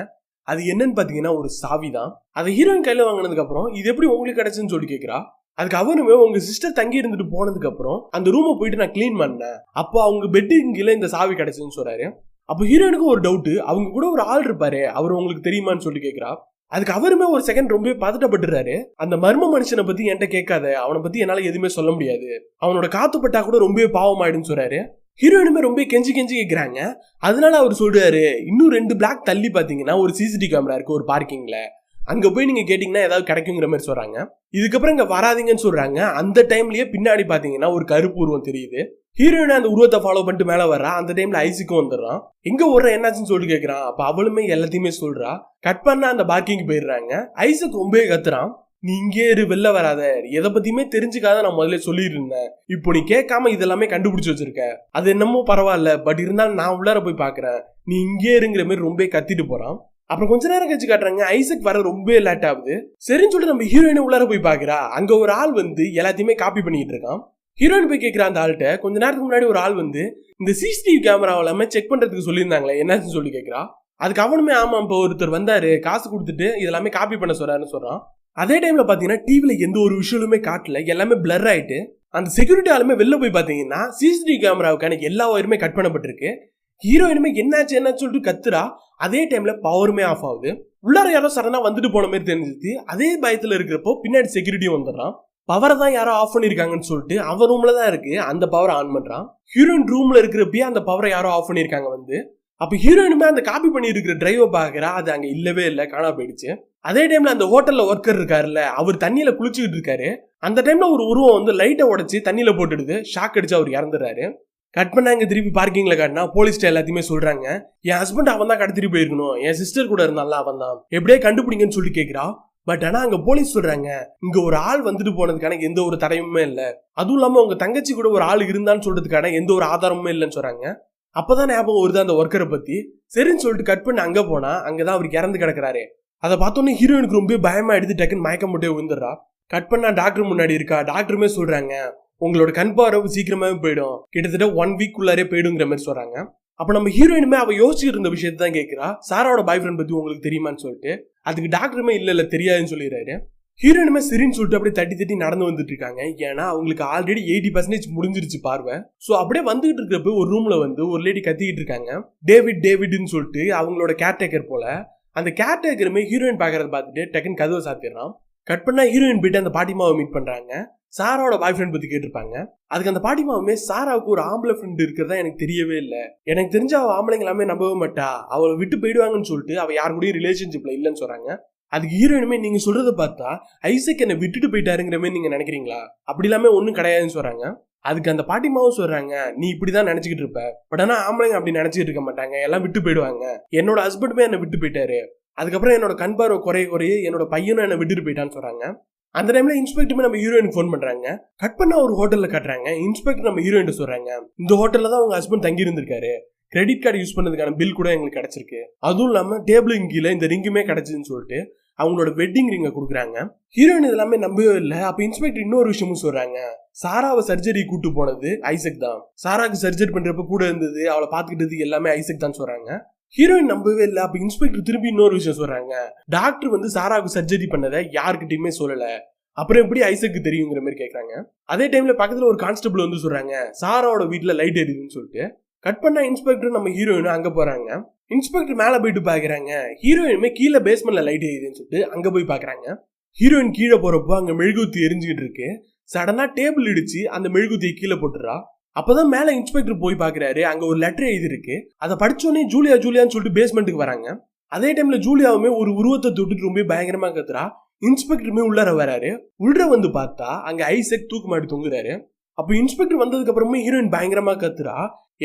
அது என்னன்னு பாத்தீங்கன்னா ஒரு சாவி தான். அதை ஹீரோயின் கையில வாங்கினதுக்கு அப்புறம் இது எப்படி உங்களுக்கு கிடைச்சுன்னு சொல்லி கேட்கிறா. அதுக்கு அவனுமே, உங்க சிஸ்டர் தங்கி இருந்துட்டு போனதுக்கு அப்புறம் அந்த ரூமை போயிட்டு நான் கிளீன் பண்ணேன், அப்போ அவங்க பெட்டுக்கு கீழே இந்த சாவி கிடைச்சுன்னு சொல்றாரு. அப்போ ஹீரோயினுக்கு ஒரு டவுட், அவங்க கூட ஒரு ஆள் இருப்பாரு, அவர் உங்களுக்கு தெரியுமான்னு சொல்லி கேட்கிறா. அதுக்கு அவருமே ஒரு செகண்ட் ரொம்ப பதட்டப்பட்டுறாரு. அந்த மர்ம மனுஷனை பத்தி என்கிட்ட கேட்காத, அவனை பத்தி என்னால எதுவுமே சொல்ல முடியாது, அவனோட காத்துப்பட்டா கூட ரொம்ப பாவம் ஆயிடுன்னு சொல்றாரு. ஹீரோயினுமே ரொம்ப கெஞ்சி கேட்கிறாங்க. அதனால அவர் சொல்றாரு, இன்னும் 2 பிளாக் தள்ளி பாத்தீங்கன்னா ஒரு சிசிடிவி கேமரா இருக்கு ஒரு பார்க்கிங்ல, அங்க போய் நீங்க கேட்டீங்கன்னா ஏதாவது கிடைக்குங்கிற மாதிரி சொல்றாங்க. இதுக்கப்புறம் இங்க வராதிங்கன்னு சொல்றாங்க. அந்த டைம்லயே பின்னாடி பாத்தீங்கன்னா ஒரு கருப்பு உருவம் தெரியுது. ஹீரோயின் அந்த உருவத்தை ஃபாலோ பண்ணிட்டு மேல வர்றா. அந்த டைம்ல ஐசிக்கும் வந்துடுறான். எங்க ஒரு என்னாச்சுன்னு சொல்லி கேட்கறான். அப்ப அவளுமே எல்லாத்தையுமே சொல்றா. கட் பண்ணா அந்த பார்க்கிங் போயிடுறாங்க. ஐசக் ரொம்பவே கத்துறான், நீ இங்கே இரு, வெளில வராத, எதை பத்தியுமே தெரிஞ்சுக்காத நான் முதல்ல சொல்லிட்டு இருந்தேன், இப்போ நீ கேட்காம இதெல்லாமே கண்டுபிடிச்சு வச்சிருக்க, அது என்னமோ பரவாயில்ல, பட் இருந்தாலும் நான் உள்ளார போய் பாக்குறேன், நீ இங்கே இருங்கிற மாதிரி ரொம்ப கத்திட்டு போறான். அப்புறம் கொஞ்ச நேரம் கழிச்சு காட்டுறாங்க, ஐசக் வர ரொம்ப லேட் ஆகுது. சரின்னு சொல்லிட்டு நம்ம ஹீரோயினை உள்ளார போய் பாக்குறா. அங்க ஒரு ஆள் வந்து எல்லாத்தையுமே காப்பி பண்ணிட்டு இருக்கான். ஹீரோயின் போய் கேட்கிற அந்த ஆள்கிட்ட, கொஞ்ச நேரத்துக்கு முன்னாடி ஒரு ஆள் வந்து இந்த சிசிடிவி கேமரா எல்லாமே செக் பண்றதுக்கு சொல்லியிருந்தாங்களே, என்னாச்சுன்னு சொல்லி கேட்கிறா. அதுக்கு அவனுமே, ஆமா, இப்போ ஒருத்தர் வந்தாரு, காசு கொடுத்துட்டு இதெல்லாமே காப்பி பண்ண சொல்றாருன்னு சொல்றான். அதே டைம்ல பாத்தீங்கன்னா டிவில எந்த ஒரு விஷயமுமே காட்டல, எல்லாமே பிளர் ஆயிட்டு அந்த செக்யூரிட்டி ஆளுமே வெளில போய் பாத்தீங்கன்னா சிசிடிவி கேமராவுக்கான எல்லா ஒயருமே கட் பண்ணப்பட்டிருக்கு. ஹீரோயினுமே என்னாச்சு சொல்லிட்டு கத்துறா. அதே டைம்ல பவருமே ஆஃப் ஆகுது. உள்ளார யாரோ சடனா வந்துட்டு போன மாதிரி தெரிஞ்சுது. அதே பயத்துல இருக்கிறப்போ பின்னாடி செக்யூரிட்டியும் வந்துடுறான். பவரை தான் யாரோ ஆஃப் பண்ணிருக்காங்கன்னு சொல்லிட்டு அவன் ரூம்ல தான் இருக்கு, அந்த பவரை ஆன் பண்றான். ஹீரோயின் ரூம்ல இருக்கிறப்பயே அந்த பவரை யாரோ ஆஃப் பண்ணிருக்காங்க வந்து. அப்ப ஹீரோயினுமே அந்த காப்பி பண்ணி இருக்கிற டிரைவை பாக்குறா. அது அங்க இல்லவே இல்லை, காணா போயிடுச்சு. அதே டைம்ல அந்த ஹோட்டல்ல ஒர்க்கர் இருக்காருல்ல, அவர் தண்ணியில குளிச்சுக்கிட்டு இருக்காரு. அந்த டைம்ல ஒரு உருவம் வந்து லைட்டை உடைச்சு தண்ணியில போட்டுடுது. ஷாக் அடிச்சு அவர் இறந்துறாரு. கட் பண்ணாங்க. திருப்பி பார்க்கிங்ல காட்டினா போலீஸ்ட எல்லாத்தையுமே சொல்றாங்க, என் ஹஸ்பண்ட் அவன் தான் கடத்திட்டு போயிருக்கணும், என் சிஸ்டர் கூட இருந்தால அவன் தான், எப்படியே கண்டுபிடிங்கன்னு சொல்லி கேட்கிறா. பட் ஆனா அங்க போலீஸ் சொல்றாங்க, இங்க ஒரு ஆள் வந்துட்டு போனதுக்கான எந்த ஒரு தடையுமே இல்ல, அதுவும் இல்லாம உங்க தங்கச்சி கூட ஒரு ஆள் இருந்தான்னு சொல்றதுக்கான எந்த ஒரு ஆதாரமுமே இல்லைன்னு சொல்றாங்க. அப்பதான் ஞாபகம் வருது அந்த ஒர்க்கரை பத்தி. சரின்னு சொல்லிட்டு கட் பண்ணி அங்க போனா அங்கதான் அவருக்கு இறந்து கிடக்குறாரு. அதை பார்த்தோன்னே ஹீரோயினுக்கு ரொம்ப பயமா எடுத்து டக்குன்னு மயக்கம் போட்டே விழுந்துடுறா. கட் பண்ணா டாக்டர் முன்னாடி இருக்கா. டாக்டருமே சொல்றாங்க, உங்களோட கண் பார்வை சீக்கிரமாவே போயிடும், கிட்டத்தட்ட 1 வீக் உள்ளாரே போயிடுங்கிற மாதிரி சொல்றாங்க. அப்ப நம்ம ஹீரோயினுமே அவ யோசிச்சுட்டு இருந்த விஷயத்தை தான் கேட்கிறா, சாராவோட பாய் ஃப்ரெண்ட் பத்தி உங்களுக்கு தெரியுமான்னு சொல்லிட்டு. அதுக்கு டாக்டருமே இல்ல தெரியாதுன்னு சொல்லிடுறாரு. ஹீரோயினுமே சரின்னு சொல்லிட்டு அப்படியே தட்டி நடந்து வந்துட்டு இருக்காங்க. ஏன்னா அவங்களுக்கு ஆல்ரெடி 80% முடிஞ்சிருச்சு பார்வை. சோ அப்படியே வந்துகிட்டு இருக்கிறப்ப ஒரு ரூம்ல வந்து ஒரு லேடி கத்திக்கிட்டு இருக்காங்க. டேவிட்னு சொல்லிட்டு அவங்களோட கேர்டேக்கர் போல. அந்த கேர்டேக்கருமே ஹீரோயின் பாக்குறத பார்த்துட்டு டக்குன்னு கதவை சாத்திடுறான். கட் பண்ணா ஹீரோயின் போயிட்டு அந்த பாட்டிமாவை மீட் பண்றாங்க. சாராவோட பாய் ஃப்ரெண்ட் பத்தி கேட்டிருப்பாங்க. அதுக்கு அந்த பாட்டிமாவுமே, சாராவுக்கு ஒரு ஆம்பளை ஃப்ரெண்ட் இருக்கிறதா எனக்கு தெரியவே இல்லை, எனக்கு தெரிஞ்ச அவ ஆம்பளைங்க எல்லாமே நம்பவே மாட்டா, அவளை விட்டு போயிடுவாங்கன்னு சொல்லிட்டு அவ யாரு கூடயும் ரிலேஷன்ஷிப்ல இல்லைன்னு சொல்றாங்க. அதுக்கு ஹீரோயினுமே, நீங்க சொல்றத பார்த்தா ஐசக் என்னை விட்டுட்டு போயிட்டாருங்கிற மாதிரி நீங்க நினைக்கிறீங்களா, அப்படி எல்லாமே ஒன்னும் கிடையாதுன்னு சொல்றாங்க. அதுக்கு அந்த பாட்டிமாவும் சொல்றாங்க, நீ இப்படிதான் நினைச்சுக்கிட்டு இருப்ப, பட் ஆனா ஆம்பளைங்க அப்படி நினைச்சிட்டு இருக்க மாட்டாங்க, எல்லாம் விட்டு போயிடுவாங்க, என்னோட ஹஸ்பண்டுமே என்னை விட்டு போயிட்டாரு, அதுக்கப்புறம் என்னோட கண் பார்வை குறைய என்னோட பையனும் என்னை விட்டுட்டு போயிட்டான்னு சொல்றாங்க. அந்த டைம்ல இன்ஸ்பெக்டருமே நம்ம ஹீரோயினுக்கு ஃபோன் பண்றாங்க. கட் பண்ணா ஒரு ஹோட்டல்ல காட்டுறாங்க. இன்ஸ்பெக்டர் நம்ம ஹீரோயின் சொல்றாங்க, இந்த ஹோட்டல்ல தான் உங்க ஹஸ்பண்ட் தங்கி இருந்திருக்காரு, கிரெடிட் கார்டு யூஸ் பண்ணதுக்கான பில் கூட எங்களுக்கு கிடைச்சிருக்கு. அதுவும் இல்லாம டேபிளுக்கு கீழே இந்த ரிங்குமே கிடைச்சதுன்னு சொல்லிட்டு அவங்களோட வெட்டிங் ரிங்கை கொடுக்குறாங்க. ஹீரோயின் இதெல்லாமே நம்பவே இல்லை. அப்ப இன்ஸ்பெக்டர் இன்னொரு விஷயமும் சொல்றாங்க, சாராவை சர்ஜரி கூட்டு போனது ஐசக் தான். சாராக்கு சர்ஜரி பண்றப்ப கூட இருந்தது, அவளை பாத்துக்கிட்டது எல்லாமே ஐசக் தான் சொல்றாங்க. ஹீரோயின் நம்பவே இல்லை. அப்ப இன்ஸ்பெக்டர் திரும்பி இன்னொரு விஷயம் சொல்றாங்க, டாக்டர் வந்து சாராவுக்கு சர்ஜரி பண்ணதை யாருக்கிட்டையுமே சொல்லல, அப்புறம் எப்படி ஐசக்கு தெரியுங்கிற மாதிரி கேட்கறாங்க. அதே டைம்ல பக்கத்துல ஒரு கான்ஸ்டபிள் வந்து சொல்றாங்க, சாராவோட வீட்டுல லைட் எரியுதுன்னு சொல்லிட்டு. கட் பண்ணா இன்ஸ்பெக்டர் நம்ம ஹீரோயினும் அங்க போறாங்க. இன்ஸ்பெக்டர் மேல போயிட்டு பாக்குறாங்க, ஹீரோயினுமே கீழே பேஸ்மெண்ட்ல லைட் எரியுதுன்னு சொல்லிட்டு அங்க போய் பாக்குறாங்க. ஹீரோயின் கீழே போறப்போ அங்க மெழுகுத்தி எரிஞ்சுக்கிட்டு இருக்கு. சடனா டேபிள் இடிச்சு அந்த மெழுகுத்தியை கீழே போட்டுறா. அப்பதான் மேல இன்ஸ்பெக்டர் போய் பாக்குறாரு, அங்க ஒரு லெட்டர் எழுதி இருக்கு. அதை படிச்சோடனே ஜூலியா ஜூலியான்னு சொல்லிட்டு பேஸ்மெண்ட்டுக்கு வராங்க. அதே டைம்ல ஜூலியாவுமே ஒரு உருவத்தை தொட்டுட்டு ரொம்ப பயங்கரமா கத்துறா. இன்ஸ்பெக்டருமே உள்ளார வராரு. உள்ள வந்து பார்த்தா அங்க ஐசக் தூக்கு மாட்டி தொங்குறாரு. அப்ப இன்ஸ்பெக்டர் வந்ததுக்கு அப்புறமே ஹீரோயின் பயங்கரமா கத்துறா.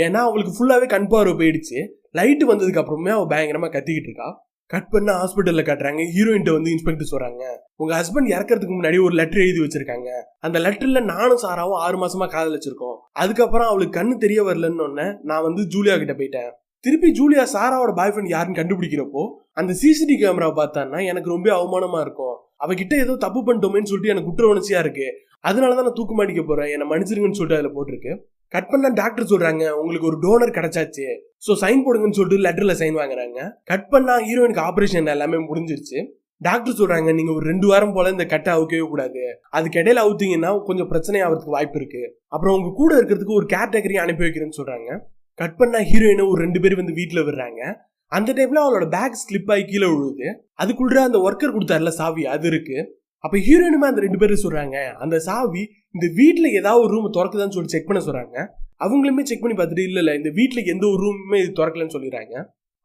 ஏன்னா அவளுக்கு ஃபுல்லாவே கண் பார்வை போயிடுச்சு. லைட் வந்ததுக்கு அப்புறமே அவ பயங்கரமா கத்திக்கிட்டு இருக்கா. கட் பண்ண ஹாஸ்பிட்டல்ல காட்டுறாங்க. ஹீரோயின்ட்ட வந்து இன்ஸ்பெக்டர் சொல்றாங்க, உங்க ஹஸ்பண்ட் இறக்கிறதுக்கு முன்னாடி ஒரு லெட்டர் எழுதி வச்சிருக்காங்க. அந்த லெட்டர்ல நானும் சாராவும் 6 மாசமா காதலிச்சிருக்கோம். அதுக்கப்புறம் அவளுக்கு கண்ணு தெரிய வரலன்னு நான் வந்து ஜூலியா கிட்ட போயிட்டேன். திருப்பி ஜூலியா சாராவோட பாய் ஃப்ரெண்ட் யாருன்னு கண்டுபிடிக்கிறப்போ அந்த சிசிடிவி கேமரா பார்த்தான்னா எனக்கு ரொம்ப அவமானமா இருக்கும். அவகிட்ட ஏதோ தப்பு பண்ணிட்டோமேன்னு சொல்லிட்டு எனக்கு குற்ற உணர்ச்சியா இருக்கு. அதனாலதான் நான் தூக்கு மாட்டிக்க போறேன், என்னை மன்னிச்சிருங்கன்னு சொல்லிட்டு அதுல போட்டிருக்கு. கட் பண்ண டாக்டர் சொல்றாங்க, உங்களுக்கு ஒரு டோனர் கிடைச்சாச்சு, சோ சைன் போடுங்கன்னு சொல்லிட்டு லெட்டர்ல சைன் வாங்குறாங்க. கட் பண்ணா ஹீரோயினுக்கு ஆபரேஷன் எல்லாமே முடிஞ்சிருச்சு. டாக்டர் சொல்றாங்க, நீங்க ஒரு 2 வாரம் போல இந்த கட்டை அவுக்கவே கூடாது, அதுக்கு இடையில அவுத்தீங்கன்னா கொஞ்சம் பிரச்சனை ஆகிறதுக்கு வாய்ப்பு இருக்கு. அப்புறம் உங்க கூட இருக்கிறதுக்கு ஒரு கேட்டகரி அனுப்பி வைக்கிறேன்னு சொல்றாங்க. கட் பண்ணா ஹீரோயினை ஒரு 2 பேர் வந்து வீட்டுல விடுறாங்க. அந்த டைம்ல அவளோட பேக் ஸ்லிப் ஆகி கீழே விழுது. அதுக்குள்ள அந்த ஒர்க்கர் கொடுத்தாருல சாவி, அது இருக்கு. அப்ப ஹீரோயினுமே அந்த 2 பேரும் சொல்றாங்க, அந்த சாவி இந்த வீட்டுல ஏதாவது ஒரு ரூம் திறக்குதான்னு சொல்லி செக் பண்ண சொல்றாங்க. அவங்களுமே செக் பண்ணி பார்த்துட்டு இல்ல இந்த வீட்டுல எந்த ஒரு ரூமுமே இது திறக்கலன்னு சொல்லிடுறாங்க.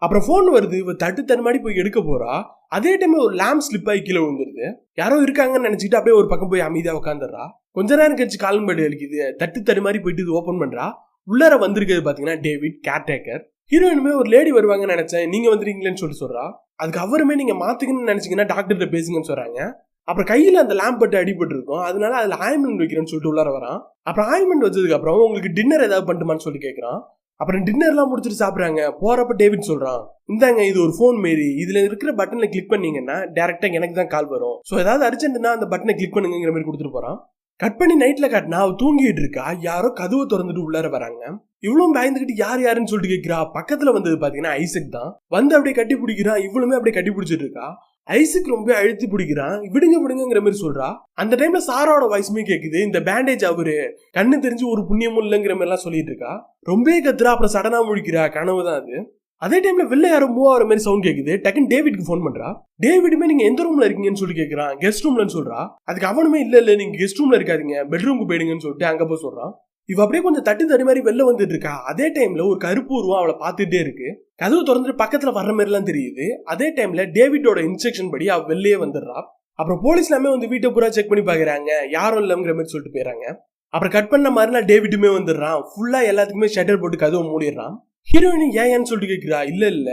அப்புறம் போன் வருது, இவ தட்டு தடுமாடி போய் எடுக்க போறா. அதே டைம்ல ஒரு லேம்ப் ஸ்லிப் ஆகி கீழே விழுந்துருது. யாரோ இருக்காங்கன்னு நினைச்சிட்டு அப்படியே ஒரு பக்கம் போய் அமைதியா உட்காந்துடுறா. கொஞ்ச நேரம் கழிச்சு காலிங் படி அடிக்குது. தட்டு தடுமாறி போயிட்டு இது ஓபன் பண்றா. உள்ளார வந்திருக்கிறது பாத்தீங்கன்னா டேவிட், கேர்டேக்கர். ஹீரோயினுமே ஒரு லேடி வருவாங்கன்னு நினைச்சேன், நீங்க வந்துருக்கீங்களேன்னு சொல்லிட்டு சொல்றா. அதுக்கு அவருமே நீங்க மாத்துக்கணும்னு நினைச்சீங்கன்னா டாக்டர்கிட்ட பேசுங்கன்னு சொல்றாங்க. அப்புறம் கையில அந்த லேம்ப் பட்டு அடிபட்டு இருக்கும், அதனால அதுல ஆயில்மெண்ட் வைக்கிறேன்னு சொல்லிட்டு உள்ளார வரான். அப்புறம் ஆயில்மெண்ட் வச்சதுக்கு அப்புறம் உங்களுக்கு டின்னர் ஏதாவது பண்ணுமான்னு சொல்லி கேட்கறான். அப்புறம் டின்னர்லாம் முடிச்சுட்டு சாப்பிடுறாங்க. போறப்ப டேவிட் சொல்றான், இந்தாங்க இது ஒரு போன் மாரி, இதுல இருக்கிற பட்டனை கிளிக் பண்ணீங்கன்னா டைரக்டா எனக்கு தான் கால் வரும், சோ ஏதாவது அர்ஜென்ட்னா அந்த பட்டனை கிளிக் பண்ணுங்கிற மாதிரி கொடுத்துட்டு போறான். கட் பண்ணி நைட்ல காட்டினா அவ தூங்கிட்டு இருக்கா. யாரோ கதவை திறந்துட்டு உள்ளார வராங்க. இவ்வளவு பயந்துகிட்டு யார் யாருன்னு சொல்லிட்டு கேட்கிறா. பக்கத்துல வந்தது பாத்தீங்கன்னா ஐசக் தான். வந்து அப்படியே கட்டி பிடிக்கிறான். இவ்வளவுமே அப்படியே கட்டி பிடிச்சிட்டு இருக்கா. ஐசக் ரொம்ப அழுத்தி பிடிக்கிறான். விடுங்க விடுங்கிற மாதிரி சொல்றா. அந்த டைம்ல சாராவோட வாய்ஸுமே கேக்குது, இந்த பேண்டேஜ் அவரு கண்ணு தெரிஞ்சு ஒரு புண்ணியமும் இல்லைங்கிற மாதிரி எல்லாம் சொல்லிட்டு இருக்கா. ரொம்ப கத்துறா. அப்புறம் சடனா முழிக்கிறா. கனவுதான் அது. அதே டைம்ல வெளில யாரோ மூவ் ஆகிற மாதிரி சவுண்ட் கேக்குது. டக்குன்னு டேவிட்க்கு போன் பண்றா. டேவிடுமே நீங்க எந்த ரூம்ல இருக்கீங்கன்னு சொல்லி கேட்கறான். கெஸ்ட் ரூம்லன்னு சொல்றா. அதுக்கு அவனுமே இல்ல நீங்க கெஸ்ட் ரூம்ல இருக்காதீங்க, பெட்ரூமுக்கு போயிடுங்கன்னு சொல்லிட்டு அங்க போய் சொல்றான். இவ அப்படியே கொஞ்சம் தட்டி தடி மாதிரி வெளில வந்துட்டு இருக்கா. அதே டைம்ல ஒரு கருப்பு உருவம் அவளை பார்த்துட்டே இருக்கு. கதவு திறந்துட்டு பக்கத்துல வர்ற மாதிரி எல்லாம் தெரியுது. அதே டைம்ல டேவிடோட இன்ஸ்ட்ரக்ஷன் படி அவ வெளியே வந்துடுறா. அப்புறம் போலீஸ் எல்லாமே வந்து வீட்டை பூரா செக் பண்ணி பாக்குறாங்க. யாரும் இல்லங்கிற மாதிரி சொல்லிட்டு போயிடறாங்க. அப்புறம் கட் பண்ண மாதிரிலாம் டேவிட்டுமே வந்துடுறான். ஃபுல்லா எல்லாத்துக்குமே ஷட்டர் போட்டு கதவை மூடிடுறான். ஹீரோயினி ஏன்னு சொல்லிட்டு கேட்கிறா. இல்ல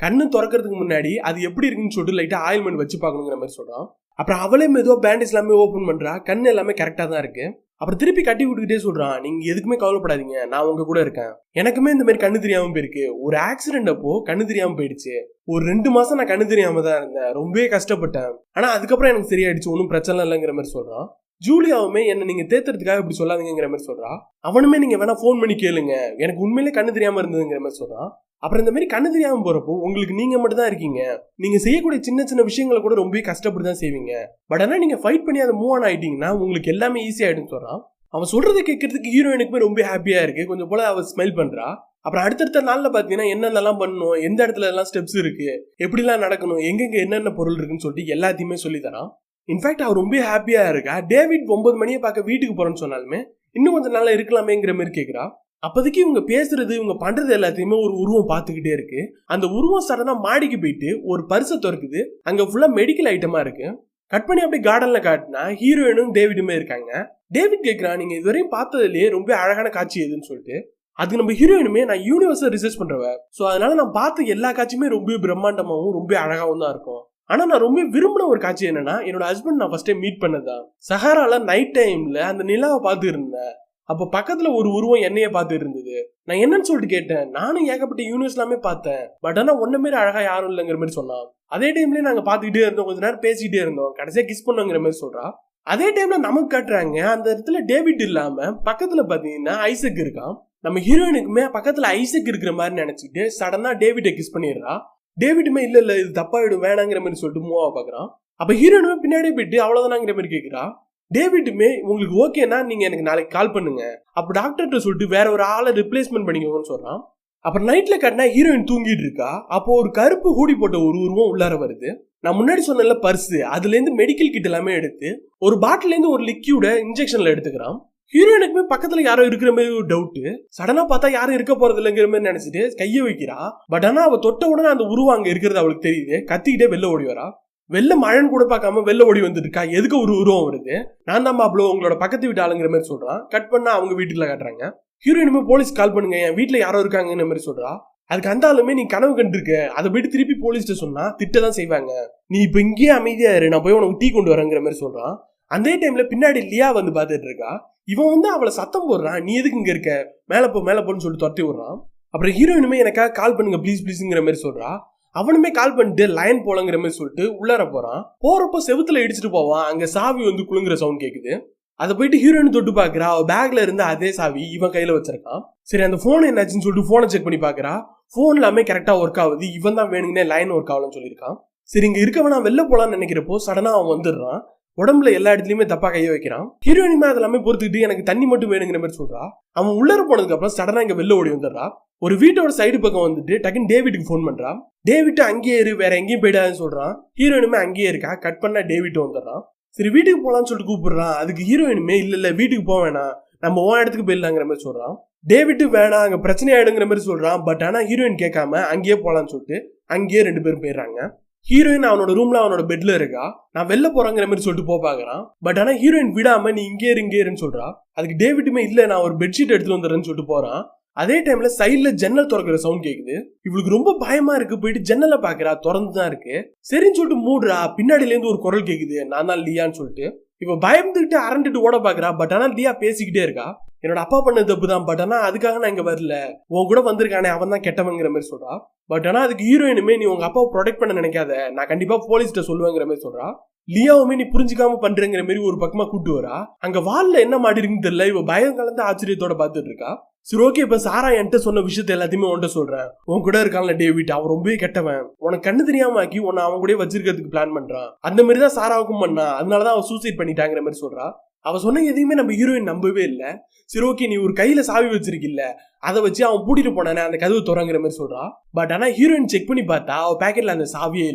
கண்ணு திறக்கிறதுக்கு முன்னாடி அது எப்படி இருக்குன்னு சொல்லிட்டு லைட்டா ஆயில்மெண்ட் வச்சு பாக்கணுங்கிற மாதிரி சொல்றான். அப்புறம் அவளே மெதுவா பேண்டேஜ் எல்லாமே ஓபன் பண்றா. கண்ணு எல்லாமே கரெக்டா தான் இருக்கு. அப்புறம் திருப்பி கட்டி விட்டுக்கிட்டே சொல்றான், நீங்க எதுக்குமே கவலைப்படாதீங்க, நான் உங்க கூட இருக்கேன். எனக்குமே இந்த மாதிரி கண்ணு தெரியாம போயிருக்கு. ஒரு ஆக்சிடென்ட் அப்போ கண்ணு தெரியாம போயிடுச்சு. ஒரு 2 மாசம் நான் கண்ணு தெரியாம தான் இருந்தேன். ரொம்பவே கஷ்டப்பட்டேன். ஆனா அதுக்கப்புறம் எனக்கு சரியாயிடுச்சு, ஒன்னும் பிரச்சனை இல்லைங்கிற மாதிரி சொல்றான். ஜூலியாவுமே என்ன நீங்க தேத்துறதுக்காக இப்படி சொல்லாதீங்கிற மாதிரி சொல்றா. அவனுமே நீங்க வேணா போன் பண்ணி கேளுங்க, எனக்கு உண்மையிலே கண்ணு தெரியாம இருந்ததுங்கிற மாதிரி சொல்றான். அப்புறம் இந்த மாதிரி கண்ணு தெரியாம போறப்போ உங்களுக்கு நீங்க மட்டும் தான் இருக்கீங்க. நீங்க செய்யக்கூடிய சின்ன சின்ன விஷயங்களை கூட ரொம்ப கஷ்டப்பட்டு தான் செய்வீங்க. பட் ஆனா நீங்க ஃபைட் பண்ணி அதை மூவ் ஆன் ஆயிட்டீங்கன்னா உங்களுக்கு எல்லாமே ஈஸி ஆயிடும் சொல்றான். அவன் சொல்றதை கேட்கறதுக்கு ஹீரோயினுக்குமே ரொம்ப ஹாப்பியா இருக்கு. கொஞ்சம் போல அவ ஸ்மைல் பண்றா. அப்புறம் அடுத்தடுத்த நாள்ல பாத்தீங்கன்னா என்னென்னலாம் பண்ணணும், எந்த இடத்துல எல்லாம் ஸ்டெப்ஸ் இருக்கு, எப்படிலாம் நடக்கணும், எங்கெங்க என்னென்ன பொருள் இருக்குன்னு சொல்லிட்டு எல்லாத்தையுமே சொல்லி தரான். இன்ஃபேக்ட் அவர் ரொம்ப ஹாப்பியா இருக்கா. டேவிட் 9 மணியை பார்க்க வீட்டுக்கு போறேன்னு சொன்னாலுமே இன்னும் கொஞ்சம் நாளா இருக்கலாமேங்கிற மாதிரி கேட்கிறா. அப்போதைக்கு இவங்க பேசுறது இவங்க பண்றது எல்லாத்தையுமே ஒரு உருவம் பார்த்துக்கிட்டே இருக்கு. அந்த உருவம் சடனா மாடிக்கு போயிட்டு ஒரு பர்ஸை திறக்குது. அங்க ஃபுல்லா மெடிக்கல் ஐட்டமா இருக்கு. கட் பண்ணி அப்படியே கார்டன்ல காட்டினா ஹீரோயினும் டேவிடுமே இருக்காங்க. டேவிட் கேட்கிறான், நீங்க இதுவரையும் பார்த்ததுலயே ரொம்ப அழகான காட்சி எதுன்னு சொல்லிட்டு. அது நம்ம ஹீரோயினுமே நான் யூனிவர்ஸை ரிசர்ச் பண்றவ, சோ அதனால நான் பார்த்த எல்லா காட்சியுமே ரொம்ப பிரம்மாண்டமாவும் ரொம்ப அழகாவும் தான் இருக்கும். ஆனா நான் ரொம்ப விரும்பின ஒரு காட்சி என்னன்னா, என்னோட ஹஸ்பண்ட் நான் ஃபர்ஸ்ட் டைம் மீட் பண்ணதான் சஹாரால நைட் டைம்ல அந்த நிலாவை பார்த்து இருந்தேன். அப்ப பக்கத்துல ஒரு உருவம் என்னைய பார்த்துட்டு இருந்தது. நான் என்னன்னு சொல்லிட்டு கேட்டேன். நானும் ஏகப்பட்ட யூனிவர்ஸ் எல்லாமே பார்த்தேன், பட் ஆனா ஒன்ன மாரி அழகா யாரும் இல்லைங்கிற மாதிரி சொன்னான். அதே டைம்லயே நாங்க பாத்துக்கிட்டே இருந்தோம், கொஞ்ச நேரம் பேசிக்கிட்டே இருந்தோம், கடைசியா கிஸ் பண்ணுங்கிற மாதிரி சொல்றா. அதே டைம்ல நமக்கு காட்டுறாங்க அந்த இடத்துல டேவிட் இல்லாம பக்கத்துல பாத்தீங்கன்னா ஐசக் இருக்கான். நம்ம ஹீரோயினுக்குமே பக்கத்துல ஐசக் இருக்கிற மாதிரி நினைச்சிட்டு சடனா டேவிட்டை கிஸ் பண்ணிடுறா. டேவிட்டுமே இல்ல இல்ல இது தப்பாயிடும் வேணாங்கிற மாதிரி சொல்லிட்டு மூவா பாக்குறான். அப்ப ஹீரோயினுமே பின்னாடியே போயிட்டு அவ்வளவுதானாங்கிற மாதிரி கேக்குறா. டேவிட்டுமே உங்களுக்கு ஓகேனா நீங்க எனக்கு நாளைக்கு கால் பண்ணுங்க, அப்ப டாக்டர்கிட்ட சொல்லிட்டு வேற ஒரு ஆளை ரிப்ளேஸ்மெண்ட் பண்ணிக்கோங்கன்னு சொல்றான். அப்புறம் நைட்ல கட்டினா ஹீரோயின் தூங்கிட்டு இருக்கா. அப்போ ஒரு கருப்பு ஹூடி போட்ட ஒரு உருவம் உள்ளார வருது. நான் முன்னாடி சொன்ன பர்ஸ் அதுல இருந்து மெடிக்கல் கிட் எல்லாமே எடுத்து ஒரு பாட்டில இருந்து ஒரு லிக்யூட இன்ஜெக்ஷன்ல எடுத்துக்கிறான். ஹீரோயினுக்குமே பக்கத்துல யாரோ இருக்கிற மாதிரி ஒரு டவுட். சடனா பார்த்தா யாரும் இருக்க போறது இல்லைங்கிற மாதிரி நினைச்சிட்டு கைய வைக்கிறா. பட் ஆனா அவ தொட்ட உடனே அந்த உருவம் அங்க இருக்கிறது அவளுக்கு தெரியுது. கத்திக்கிட்டே வெளில ஓடி வரா. வெளில மழைன்னு கூட பார்க்காம வெளில ஓடி வந்துட்டு இருக்கா. எதுக்கு ஒரு உருவம் வருது? நான் தான் மாப்ளோ உங்களோட பக்கத்து வீட்டு ஆளுங்கிற மாதிரி சொல்றான். கட் பண்ணா அவங்க வீட்டுல காட்டுறாங்க. ஹீரோயினுமே போலீஸ் கால் பண்ணுங்க, என் வீட்டுல யாரோ இருக்காங்கிற மாதிரி சொல்றா. அதுக்கு அந்த ஆளுமே நீ கனவு கண்டிருக்க, அதை போயிட்டு திருப்பி போலீஸ்ட சொன்னா திட்டதான் செய்வாங்க, நீ இப்ப இங்கேயே அமைதியா இரு, நான் போய் உனக்கு டீ கொண்டு வரேங்கிற மாதிரி சொல்றான். அந்த டைம்ல பின்னாடி லியா வந்து பாத்துட்டு இருக்கா. இவன் அவளை சத்தம் போடுறான், நீ எதுக்கு இங்க இருக்க, மேல போன்னு சொல்லிட்டு துரத்தி விடுறான். அப்புறம் ஹீரோயினுமே எனக்காக கால் பண்ணுங்க ப்ளீஸ் ப்ளீஸ்ங்கிற மாதிரி சொல்றா. அவனுமே கால் பண்ணிட்டு லைன் போலங்கிற மாதிரி சொல்லிட்டு உள்ளார போறான். போறப்போ செவுத்துல இடிச்சிட்டு போவான். அங்க சாவி வந்து குலுங்குற சவுண்ட் கேக்குது. அதை போயிட்டு ஹீரோயின் தொட்டு பாக்குறா. அவ பேக்ல இருந்து அதே சாவி இவன் கையில வச்சிருக்கான். சரி அந்த போன் என்னாச்சுன்னு சொல்லிட்டு போனை செக் பண்ணி பாக்குறா. போன் எல்லாமே கரெக்டா ஒர்க் ஆகுது. இவன் தான் வேணுங்கன்னே லைன் ஒர்க் ஆகலன்னு சொல்லியிருக்கான். சரி இங்க இருக்கவனா வெளில போலான்னு நினைக்கிறப்போ சடனா அவன் வந்துடுறான். உடம்புல எல்லா இடத்துலயுமே தப்பா கைய வைக்கிறான். ஹீரோயினுமே அதெல்லாமே பொறுத்துக்கிட்டு எனக்கு தண்ணி மட்டும் வேணுங்கிற மாதிரி சொல்றா. அவன் உள்ளர போனதுக்கு அப்புறம் சடனா இங்க வெளில ஓடி வந்துடுறா. ஒரு வீட்டோட சைடு பக்கம் வந்துட்டு டக்குன்னு டேவிட்டுக்கு போன் பண்றான். டேவிட் அங்கேயே இரு, வேற எங்கேயும் போயிடாதுன்னு சொல்றான். ஹீரோயினுமே அங்கேயே இருக்கா. கட் பண்ணா டேவிட் வந்துடுறான். சரி வீட்டுக்கு போலான்னு சொல்லிட்டு கூப்பிடுறான். அதுக்கு ஹீரோயினுமே இல்ல வீட்டுக்கு போக வேணாம், நம்ம ஓ இடத்துக்கு போயிடலாங்கிற மாதிரி சொல்றான். டேவிட் வேணாம் அங்க பிரச்சனை ஆயிடுங்கிற மாதிரி சொல்றான். பட் ஆனா ஹீரோயின் கேட்காம அங்கேயே போலான்னு சொல்லிட்டு அங்கேயே 2 பேரும் போயிடுறாங்க. ஹீரோயின் அவனோட ரூம்ல அவனோட பெட்ல இருக்கா. நான் வெளில போறேங்கிற மாதிரி சொல்லிட்டு பாக்குறான். பட் ஆனா ஹீரோயின் விடாம நீ இங்கே இருன்னு சொல்றா. அதுக்கு டேவிட்டுமே இல்ல நான் ஒரு பெட்ஷீட் எடுத்துட்டு வந்துடுறேன்னு சொல்லிட்டு போறான். அதே டைம்ல சைட்ல ஜன்னல் திறக்கிற சவுண்ட் கேக்குது. இவளுக்கு ரொம்ப பயமா இருக்கு. போயிட்டு ஜன்னல பாக்குறா, திறந்துதான் இருக்கு. சரின்னு சொல்லிட்டு மூடுறா. பின்னாடில இருந்து ஒரு குரல் கேக்குது, நான் தான் லியான்னு சொல்லிட்டு. இவ பயந்துட்டு அரண்டுட்டு ஓட பாக்குறா. பட் ஆனா லியா பேசிக்கிட்டே இருக்கா. என்னோட அப்பா பண்ண தப்பு தான், பட் ஆனா அதுக்காக நான் இங்க வரல, உன் கூட வந்திருக்கானே அவன் தான் கெட்டவங்கிற மாதிரி சொல்றா. பட் ஆனா அதுக்கு ஹீரோயினுமே நீ உங்க அப்பாவை ப்ரொடெக்ட் பண்ண நினைக்காத, நான் கண்டிப்பா போலீஸ்ட சொல்லுவேங்கிற மாதிரி சொல்றா. லியாவுமே நீ புரிஞ்சுக்காம பண்றேங்கிற மாதிரி ஒரு பக்கமா கூட்டு வரா. அங்க வால்ல என்ன மாட்டிருக்குன்னு தெரியல. இவ பயம் கலந்த ஆச்சரியத்தோட பாத்துட்டு இருக்கா. சரி ஓகே இப்ப சாரா என்கிட்ட சொன்ன விஷயத்த எல்லாத்தையுமே உன்கிட்ட சொல்றேன். உன் கூட இருக்கான்ல டேவிட், அவன் ரொம்பவே கெட்டவன், உனக்கு கண்ணு தெரியாம ஆக்கி உன்னை அவன் கூட வச்சிருக்கிறதுக்கு பிளான் பண்றான். அந்த மாதிரி தான் சாராவுக்கும் பண்ணா, அதனாலதான் அவன் சூசைட் பண்ணிட்டாங்கிற மாதிரி சொல்றா. அவ சொன்ன எதையுமே நம்ம ஹீரோயின் நம்பவே இல்லை. சரி ஓகே நீ ஒரு கையில சாவி வச்சிருக்கில்ல, அதை வச்சு அவன் பூட்டிட்டு போனானே அந்த கதவு திறங்கிற மாதிரி சொல்றா. பட் ஆனா ஹீரோயின் செக் பண்ணி பார்த்தா அவ பேக்கெட்ல அந்த சாவியே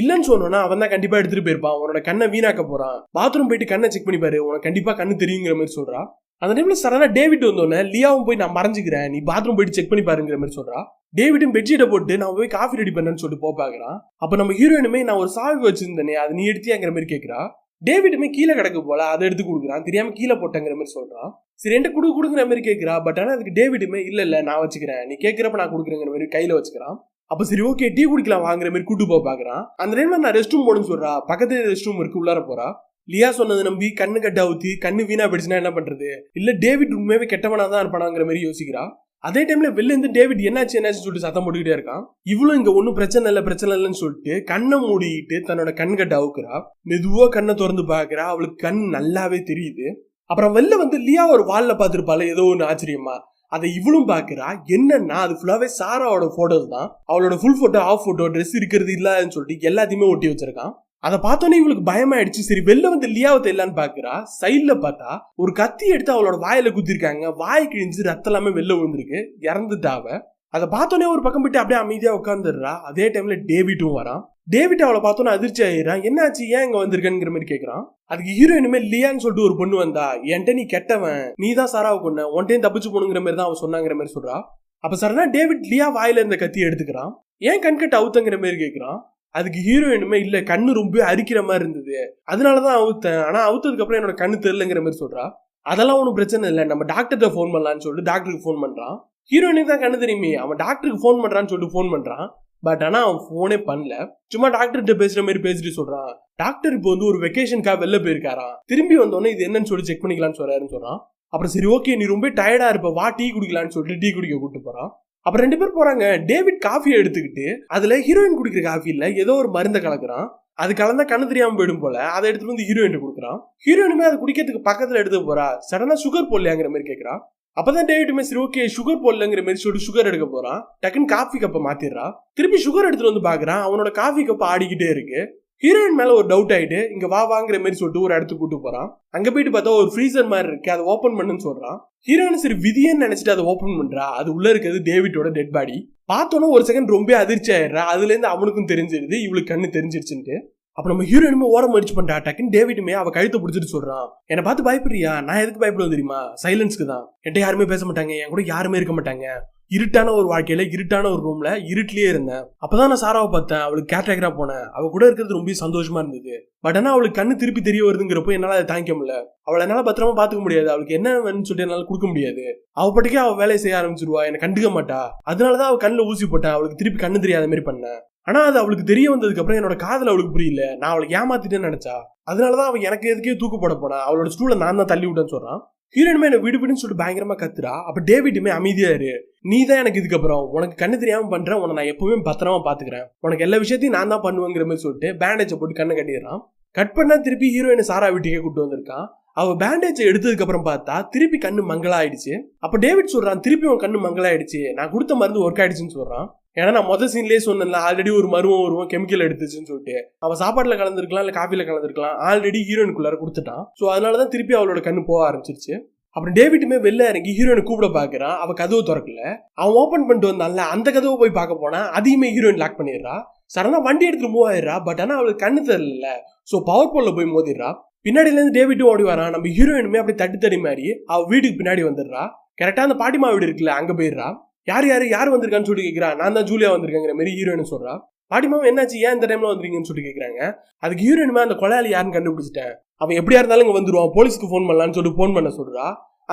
இல்லன்னு சொன்னோன்னா அவன் தான் கண்டிப்பா எடுத்துட்டு போயிருப்பான். உன்னோட கண்ணை வீணாக்க போறான், பாத்ரூம் போயிட்டு கண்ணை செக் பண்ணி பாரு, உனக்கு கண்டிப்பா கண்ணு தெரியுங்கிற மாதிரி சொல்றா. அந்த டைம்ல சடனா டேவிட் வந்தோடனே லியாவும் போய் நான் மறைஞ்சுக்கிறேன், நீ பாத்ரூம் போயிட்டு செக் பண்ணி பாருங்கிற மாதிரி சொல்றா. டேவிடும் பெட்ஷீட்டை போட்டு நான் போய் காஃபி ரெடி பண்ணேன்னு சொல்லிட்டு பாக்குறான். அப்ப நம்ம ஹீரோயினுமே நான் ஒரு சாவி வச்சிருந்தேனே அதை நீ எடுத்தியாங்கிற மாதிரி கேட்கிறா. டேவிடுமே கீழே கிடக்கு போல அதை எடுத்து கொடுக்குறான். தெரியாம கீழே போட்டங்கிற மாதிரி சொல்றான். சரி என்கிட்ட கொடுக்குற மாதிரி கேட்கிறா. பட் ஆனா அதுக்கு டேவிடுமே இல்ல நான் வச்சுக்கிறேன், நீ கேட்கிறப்ப நான் கொடுக்குறேங்கிற மாதிரி கையில வச்சுக்கிறான். அப்ப சரி ஓகே டீ குடிக்கலாம் வாங்குற மாதிரி கூட்டு பாக்குறான். அந்த டைம்ல நான் ரெஸ்ட் ரூம் போகணும்னு சொல்றா. பக்கத்துல ரெஸ்ட் ரூம் இருக்கு, உள்ளார போறா. லியா சொன்னது நம்பி கண்ணு கட்ட ஊத்தி கண்ணு வீணா போயிடுச்சுன்னா என்ன பண்றது? இல்ல டேவிட் உண்மையாவே கெட்டவனா தான் இருப்பானாங்கிற மாதிரி யோசிக்கிறா. அதே டைம்ல வெளில இருந்து டேவிட் என்னாச்சு சொல்லிட்டு சத்தம் போட்டுக்கிட்டே இருக்கான். இவ்வளவு இங்க ஒன்னும் பிரச்சனை இல்லைன்னு சொல்லிட்டு கண்ணை மூடிட்டு தன்னோட கண் கட்ட அவுக்குறா. மெதுவா கண்ணை திறந்து பாக்குறா. அவளுக்கு கண் நல்லாவே தெரியுது. அப்புறம் வெளில வந்து லியா ஒரு வால்ல பாத்துருப்பால ஏதோ ஒண்ணு ஆச்சரியமா, அதை இவளும் பாக்குறா. என்னன்னா அது ஃபுல்லாவே சாராவோட போட்டோஸ் தான். அவளோட full photo, half photo, dress இருக்கிறது இல்லன்னு சொல்லிட்டு எல்லாத்தையுமே ஒட்டி வச்சிருக்கான். அதை பார்த்தோன்னே இவளுக்கு பயமாயிடுச்சு. சரி வெளில வந்து லியாவை தெரியலான்னு பாக்குறா. சைட்ல பார்த்தா ஒரு கத்தி எடுத்து அவளோட வாயில குத்திருக்காங்க. வாய் கிழிஞ்சு ரத்தம் எல்லாமே வெளில விழுந்திருக்கு. இறந்துட்டாவ. அதை பார்த்தோன்னே ஒரு பக்கம் போயிட்டு அப்படியே அமைதியா உட்காந்துடுறா. அதே டைம்ல டேவிட்டும் வரான். டேவிட் அவளை பார்த்தோன்னே அதிர்ச்சி ஆயிடுறான். என்னாச்சு, ஏன் இங்க வந்திருக்கேங்கிற மாதிரி கேட்கறான். அதுக்கு ஹீரோயினுமே லியான்னு சொல்லிட்டு ஒரு பொண்ணு வந்தா, என்கிட்ட நீ கெட்டவன், நீ தான் சாராவை கொன்ன, ஒன்டையும் தப்பிச்சு போனுங்கிற மாதிரி தான் அவன் சொன்னாங்கிற மாதிரி சொல்றா. அப்ப சடனா டேவிட் லியா வாயில இருந்த கத்தி எடுத்துக்கிறான். ஏன் கண்கட்ட அவுத்தங்கிற மாதிரி கேட்கறான். அதுக்கு ஹீரோயினுமே இல்ல கண்ணு ரொம்ப அரிக்கிற மாதிரி இருந்தது, அதனாலதான் அவுத்தேன், ஆனா அவுத்ததுக்கு அப்புறம் என்னோட கண்ணு தெரியலங்கிற மாதிரி சொல்றா. அதெல்லாம் ஒன்றும் பிரச்சனை இல்லை, நம்ம டாக்டர்கிட்ட ஃபோன் பண்ணலான்னு சொல்லிட்டு டாக்டருக்கு ஃபோன் பண்றான். ஹீரோயினுக்கு தான் கண்ணு தெரியுமே, அவன் டாக்டருக்கு ஃபோன் பண்றான்னு சொல்லிட்டு ஃபோன் பண்றான். பட் ஆனா அவன் போனே பண்ணல. சும்மா டாக்டர்கிட்ட பேசுற மாதிரி பேசிட்டு சொல்றான். டாக்டர் இப்போ வந்து ஒரு வெக்கேஷனுக்காக வெளில போயிருக்காராம், திரும்பி வந்தோடனே இது என்னன்னு சொல்லி செக் பண்ணிக்கலாம்னு சொல்றாருன்னு சொல்றான். அப்புறம் சரி ஓகே நீ ரொம்ப டயர்டா இருப்ப, வா டீ குடிக்கலான்னு சொல்லிட்டு டீ குடிக்க கூட்டு போறான். அப்புறம் 2 பேர் போறாங்க. டேவிட் காஃபியை எடுத்துக்கிட்டு அதுல ஹீரோயின் குடிக்கிற காஃபில ஏதோ ஒரு மருந்தை கலக்குறான். அது கலந்தா கண்ணு தெரியாம போயிடும் போல. அதை எடுத்துட்டு வந்து ஹீரோயின் கொடுக்குறான். ஹீரோயினுமே அதை குடிக்கிறதுக்கு பக்கத்துல எடுத்து போறா. சடனா சுகர் போடலையாங்கிற மாதிரி கேட்கறான். அப்பதான் டேவிட்டுமே சரி ஓகே சுகர் போடலங்கிற மாதிரி சொல்லிட்டு சுகர் எடுக்க போறான். டக்குன்னு காஃபி கப்பை மாத்திடுறா. திருப்பி சுகர் எடுத்துட்டு வந்து பாக்குறான். அவனோட காஃபி கப்பை ஆடிக்கிட்டே இருக்கு. ஹீரோயின் மேல ஒரு டவுட் ஆயிட்டு இங்க வா வாங்குற மாதிரி சொல்லிட்டு ஒரு இடத்துக்கு கூட்டு போறான். அங்க போயிட்டு பார்த்தா ஒரு ஃப்ரீசர் மாதிரி இருக்கு, அதை ஓபன் பண்ணுன்னு சொல்றான். ஹீரோயின் சரி விதியன்னு நினைச்சிட்டு அதை ஓபன் பண்றா. அது உள்ள இருக்கிறது டேவிட்டோட டெட் பாடி. பார்த்தோன்னா ஒரு செகண்ட் ரொம்ப அதிர்ச்சி ஆயிடுறா. அதுல இருந்து அவனுக்கும் தெரிஞ்சிருது இவளுக்கு கண்ணு தெரிஞ்சிருச்சுன்ட்டு. அப்ப நம்ம ஹீரோயினுமே ஓட முயற்சி பண்றா. டக்குன்னு டேவிட்டுமே அவ கழுத்தை பிடிச்சிட்டு சொல்றான், என்ன பார்த்து பயப்படுறியா? நான் எதுக்கு பயப்படுவோம் தெரியுமா? சைலன்ஸ்க்கு தான். என்கிட்ட யாருமே பேச மாட்டாங்க, என் கூட யாருமே இருக்க மாட்டாங்க. இருட்டான ஒரு வாழ்க்கையில இருட்டான ஒரு ரூம்ல இருட்டிலேயே இருந்தேன். அப்பதான் நான் சாராவை பார்த்தேன். அவளுக்கு கேர்டேக்கரா போனேன். அவ கூட இருக்கிறது ரொம்ப சந்தோஷமா இருந்தது. பட் ஆனா அவளுக்கு கண்ணு திருப்பி தெரிய வருதுங்கிறப்போ என்னால அதை தாங்கிக்க முடியல. அவளை என்னால பத்திரமா பாத்துக்க முடியாது. அவளுக்கு என்ன வேணும்னு சொல்லிட்டு என்னால கொடுக்க முடியாது. அவ பட்டுக்கே அவ வேலையை செய்ய ஆரம்பிச்சிருவா, என்ன கண்டுக்க மாட்டா. அதனாலதான் அவ கண்ணுல ஊசி போட்டேன். அவளுக்கு திருப்பி கண்ணு தெரியாத மாதிரி பண்ணேன். ஆனா அது அவளுக்கு தெரிய வந்ததுக்கு அப்புறம் என்னோட காதல் அவளுக்கு புரியல. நான் அவளை ஏமாத்திட்டேன்னு நினைச்சா. அதனாலதான் அவன் எனக்கு எதுக்கே தூக்கு போட போனா. அவளோட ஸ்டூல நான் தான் தள்ளி விட்டேன்னு சொல்றான். ஹீரோயினுமே என்ன விடு விடுன்னு சொல்லிட்டு பயங்கரமா கத்துறா. அப்ப டேவிட்டுமே அமைதியா இரு, நீ தான் எனக்கு இதுக்கப்புறம் உனக்கு கண்ணு தெரியாம பண்றேன், உன்னை நான் எப்பவுமே பத்திரமா பாத்துக்கிறேன், உனக்கு எல்லா விஷயத்தையும் நான் தான் பண்ணுவேங்கிற மாதிரி சொல்லிட்டு பேண்டேஜை போட்டு கண்ணை கட்டிடுறான். கட் பண்ணா திருப்பி ஹீரோயின் சாரா வீட்டுக்கே கூட்டு வந்திருக்கான். அவ பேண்டேஜ் எடுத்ததுக்கு அப்புறம் பார்த்தா திருப்பி கண்ணு மங்களா ஆயிடுச்சு. அப்ப டேவிட் சொல்றான், திருப்பி உன் கண்ணு மங்களா ஆயிடுச்சு, நான் கொடுத்த மருந்து ஒர்க் ஆயிடுச்சுன்னு சொல்றான். ஏன்னா நான் மொதல் சீன்லேயே சொன்னேன்ல, ஆல்ரெடி ஒரு மருவம் கெமிக்கல் எடுத்துச்சுன்னு சொல்லிட்டு. அவன் சாப்பாட்டுல கலந்துருக்கலாம் இல்ல காஃபில கலந்துருக்கலாம், ஆல்ரெடி ஹீரோயினுக்குள்ளார கொடுத்துட்டான். ஸோ அதனாலதான் திருப்பி அவளோட கண்ணு போக ஆரம்பிச்சிருச்சு. அப்புறம் டேவிட்டுமே வெளில இறங்கி ஹீரோயினை கூப்பிட பாக்குறான். அவ கதவு திறக்கல. அவன் ஓபன் பண்ணிட்டு வந்தான்ல, அந்த கதவை போய் பார்க்க போனா அதையுமே ஹீரோயின் லாக் பண்ணிடுறா. சடனா வண்டி எடுத்துட்டு மூவ் ஆயிடுறா. பட் ஆனா அவளுக்கு கண்ணு தெரியல. ஸோ பவர் போல்ல போய் மோதிடுறா. பின்னாடில இருந்து டேவிட்டும் ஓடி வரான். நம்ம ஹீரோயினுமே அப்படி தட்டி மாதிரி அவ வீட்டுக்கு பின்னாடி வந்துடுறா. கரெக்டா அந்த பாட்டிமா வீடு இருக்குல்ல, அங்க போயிடுறா. யார் வந்திருக்கான்னு சொல்லி கேட்கிறா. நான் தான் ஜூலியா வந்திருக்கேங்கிற மாதிரி ஹீரோயின் சொல்றா. பாட்டிமாவும் என்னாச்சு, ஏன் இந்த டைம்ல வந்திருக்கீங்கன்னு சொல்லி கேட்கறாங்க. அதுக்கு ஹீரோயினுமே அந்த கொலையாளி யாருன்னு கண்டுபிடிச்சிட்டேன், அவன் எப்படியா இருந்தாலும் இங்க வந்துருவான், போலீஸ்க்கு போன் பண்ணலான்னு சொல்லிட்டு போன் பண்ண சொல்றா.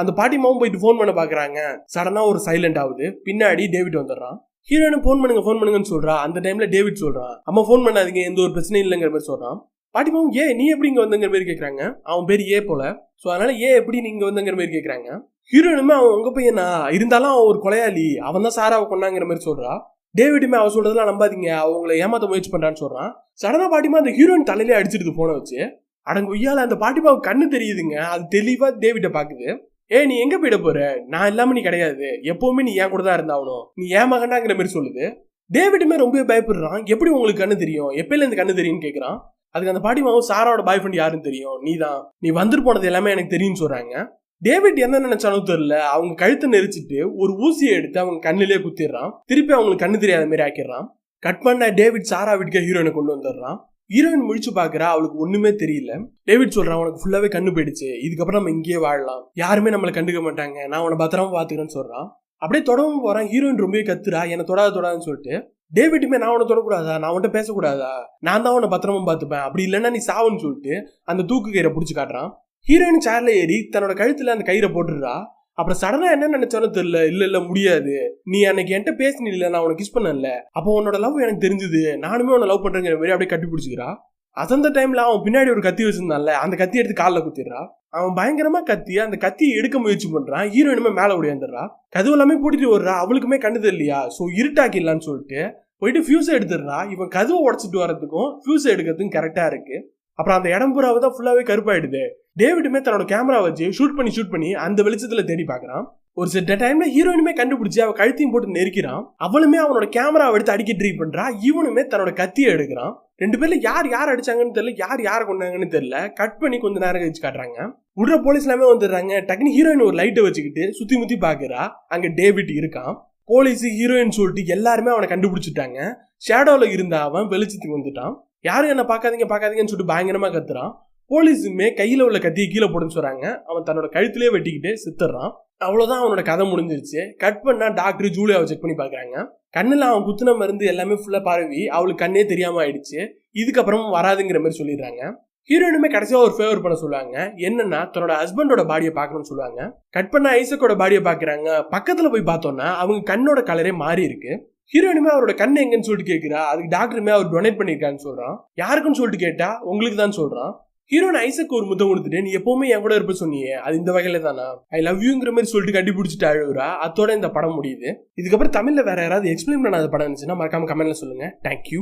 அந்த பாட்டிமாவும் போயிட்டு போன் பண்ண பாக்குறாங்க. சடனா ஒரு சைலண்ட் ஆகுது. பின்னாடி டேவிட் வந்துடுறான். ஹீரோயினும் போன் பண்ணுங்கன்னு சொல்றா. அந்த டைம்ல டேவிட் சொல்றான், அம்மா போன் பண்ணாதீங்க, எந்த ஒரு பிரச்சனையும் இல்லைங்கிற மாதிரி சொல்றான். பாட்டிமாவும் ஏன் நீ எப்படி இங்க வந்தங்கிற மாதிரி கேட்கறாங்க. அவன் பேர் ஏ போல. சோ அதனால ஏன் எப்படி நீங்க வந்தங்கிற மாதிரி கேட்கறாங்க. ஹீரோயினுமே அவன் உங்க பையனா இருந்தாலும் அவன் ஒரு கொலையாளி, அவன் தான் சாராவை கொண்டாங்கிற மாதிரி சொல்றா. டேவிட்டுமே அவன் சொல்றதெல்லாம் நம்பாதீங்க, அவங்களை ஏமாத்த முயற்சி பண்றான்னு சொல்றான். சடனா பாட்டிமா அந்த ஹீரோயின் தலையிலே அடிச்சிருது போன வச்சு. அடங்கு உய்யால அந்த பாட்டிமாவுக்கு கண்ணு தெரியுதுங்க. அது தெளிவா டேவிட்ட பாக்குது. நீ எங்க போயிட போற, நான் இல்லாம நீ கிடையாது, எப்பவுமே நீ என் கூட தான் இருந்தாகணும், நீ ஏன் மகனாங்கிற மாதிரி சொல்லுது. டேவிட்டுமே ரொம்ப பயப்படுறான். எப்படி உங்களுக்கு கண்ணு தெரியும், எப்பயில இருந்து கண்ணு தெரியும்னு கேட்கறான். அதுக்கு அந்த பாட்டிமாவும் சாராவோட பாய் ஃப்ரெண்ட் யாருன்னு தெரியும், நீ வந்துட்டு போனது எல்லாமே எனக்கு தெரியும்னு சொல்றாங்க. டேவிட் என்ன நினைச்சாலும் தெரியல, அவங்க கழுத்தை நெரிச்சிட்டு ஒரு ஊசியை எடுத்து அவங்க கண்ணிலேயே குத்திடுறான். திருப்பி அவங்களுக்கு கண்ணு தெரியாத மாதிரி ஆக்கிடுறான். கட் பண்ண டேவிட் சாரா வீட்டுக்கு ஹீரோயினை கொண்டு வந்துடுறான். ஹீரோயின் முடிச்சு பாக்குறா. அவளுக்கு ஒண்ணுமே தெரியல. டேவிட் சொல்றான், உனக்கு ஃபுல்லாவே கண்ணு போயிடுச்சு, இதுக்கப்புறம் நம்ம இங்கேயே வாழலாம், யாருமே நம்மளை கண்டுக்க மாட்டாங்க, நான் உன பத்திரமா பாத்துக்கிறேன்னு சொல்றான். அப்படியே தொடவும் போறான். ஹீரோயின் ரொம்ப கத்துறா, என்ன தொடாதுன்னு சொல்லிட்டு. டேவிட்டுமே நான் உன தொடக்கூடாதா, நான் உன்ட்ட பேசக்கூடாதா, நான் தான் உன்னை பத்திரமா பாத்துப்பேன், அப்படி இல்லைன்னா நீ சாவுன்னு சொல்லிட்டு அந்த தூக்கு கயிறை பிடிச்சு காட்டுறான். ஹீரோயின் சேர்ல ஏறி தன்னோட கழுத்துல அந்த கயிறை போட்டுடுறா. அப்புறம் சடனா என்ன நினைச்சாலும் தெரியல, இல்ல முடியாது, நீ அன்னைக்கு என்கிட்ட பேசினில்ல, நான் உனக்கு கிஸ் பண்ணல, அப்போ உன்னோட லவ் எனக்கு தெரிஞ்சது, நானுமே உன்னை லவ் பண்றேங்கிற மாதிரி அப்படியே கட்டி பிடிச்சிக்கிறா. அந்த டைம்ல அவன் பின்னாடி ஒரு கத்தி வச்சிருந்தான்ல, அந்த கத்தி எடுத்து காலில் குத்திடுறா. அவன் பயங்கரமா கத்தி அந்த கத்தியை எடுக்க முயற்சி பண்றான். ஹீரோயினுமே மேல ஓடியாந்துடுறா. கதவு எல்லாமே பூட்டிட்டு வர்றா. அவளுக்குமே கண்டுது இல்லையா, சோ இருட்டாக்கிடலான்னு சொல்லிட்டு போயிட்டு ஃபியூஸை எடுத்துடுறா. இவன் கதவை உடச்சிட்டு வரதுக்கும் ஃபியூஸை எடுக்கிறதுக்கும் கரெக்டா இருக்கு. அப்புறம் அந்த இடம் பூராவை தான் ஃபுல்லாவே கருப்பாயிடுது. டேவிட்டுமே தன்னோட கேமரா வச்சு ஷூட் பண்ணி அந்த வெளிச்சத்துல தேடி பாக்குறான். ஒரு சில டைம்ல ஹீரோயினுமே கண்டுபிடிச்சு அவ கழுத்தையும் போட்டு நெருக்கிறான். அவளுமே அவனோட கேமராவை எடுத்து அடிக்க ட்ரை பண்றா. இவனுமே தன்னோட கத்தியை எடுக்கிறான். ரெண்டு பேர்ல யார் அடிச்சாங்கன்னு தெரியல, யார் கொண்டாங்கன்னு தெரியல. கட் பண்ணி கொஞ்ச நேரம் கழிச்சு காட்டுறாங்க. உள்ள போலீஸ் எல்லாமே வந்துடுறாங்க. டக்குனு ஹீரோயின் ஒரு லைட்டை வச்சுக்கிட்டு சுத்தி முத்தி பாக்குறா. அங்க டேவிட் இருக்கான். போலீஸ் ஹீரோயின் சொல்லிட்டு எல்லாருமே அவனை கண்டுபிடிச்சிட்டாங்க. ஷேடோல இருந்த அவன் வெளிச்சத்துக்கு வந்துட்டான். யாரும் என்ன பாக்காதீங்கன்னு சொல்லிட்டு பயங்கரமா கத்துறான். போலீஸுமே கையில உள்ள கத்தியை கீழே போடுன்னு சொல்றாங்க. அவன் தன்னோட கழுத்திலே வெட்டிக்கிட்டு சித்துறான். அவ்வளவுதான், அவனோட கதை முடிஞ்சிருச்சு. கட் பண்ணா டாக்டர் ஜூலியாவை செக் பண்ணி பாக்குறாங்க. கண்ணுல அவன் குத்துன மருந்து எல்லாமே ஃபுல்லா பரவி அவளுக்கு கண்ணே தெரியாம ஆயிடுச்சு. இதுக்கப்புறமும் வராதுங்கிற மாதிரி சொல்லிடுறாங்க. ஹீரோயினுமே கடைசியா ஒரு ஃபேவர் பண்ண சொல்லுவாங்க. என்னன்னா தன்னோட ஹஸ்பண்டோட பாடியை பார்க்கணும்னு சொல்லுவாங்க. கட் பண்ணா ஐசக்கோட பாடியை பாக்குறாங்க. பக்கத்துல போய் பார்த்தோம்னா அவங்க கண்ணோட கலரே மாறி இருக்கு. ஹீரோயினுமே அவரோட கண்ணு எங்கன்னு சொல்லிட்டு கேட்கிறா. அதுக்கு டாக்டருமே அவர் டொனேட் பண்ணிருக்கான்னு சொல்றான். யாருக்குன்னு சொல்லிட்டு கேட்டா உங்களுக்கு தான் சொல்றான். ஹீரோன் ஐசக் ஒரு முத்தம் கொடுத்துட்டு, நீ எப்பவுமே என் கூட இருப்ப சொன்னியே, அது இந்த வகையில தானா, ஐ லவ் யூங்கிற மாதிரி சொல்லிட்டு கட்டிப்பிடிச்சிட்டு அழுகுறா. அதோட இந்த படம் முடியுது. இதுக்கப்புறம் தமிழ்ல வேற யாராவது எக்ஸ்பிளைன் பண்ணாத படம் இருந்துச்சுன்னா மறக்காம கமெண்ட்ல சொல்லுங்க. தேங்க்யூ.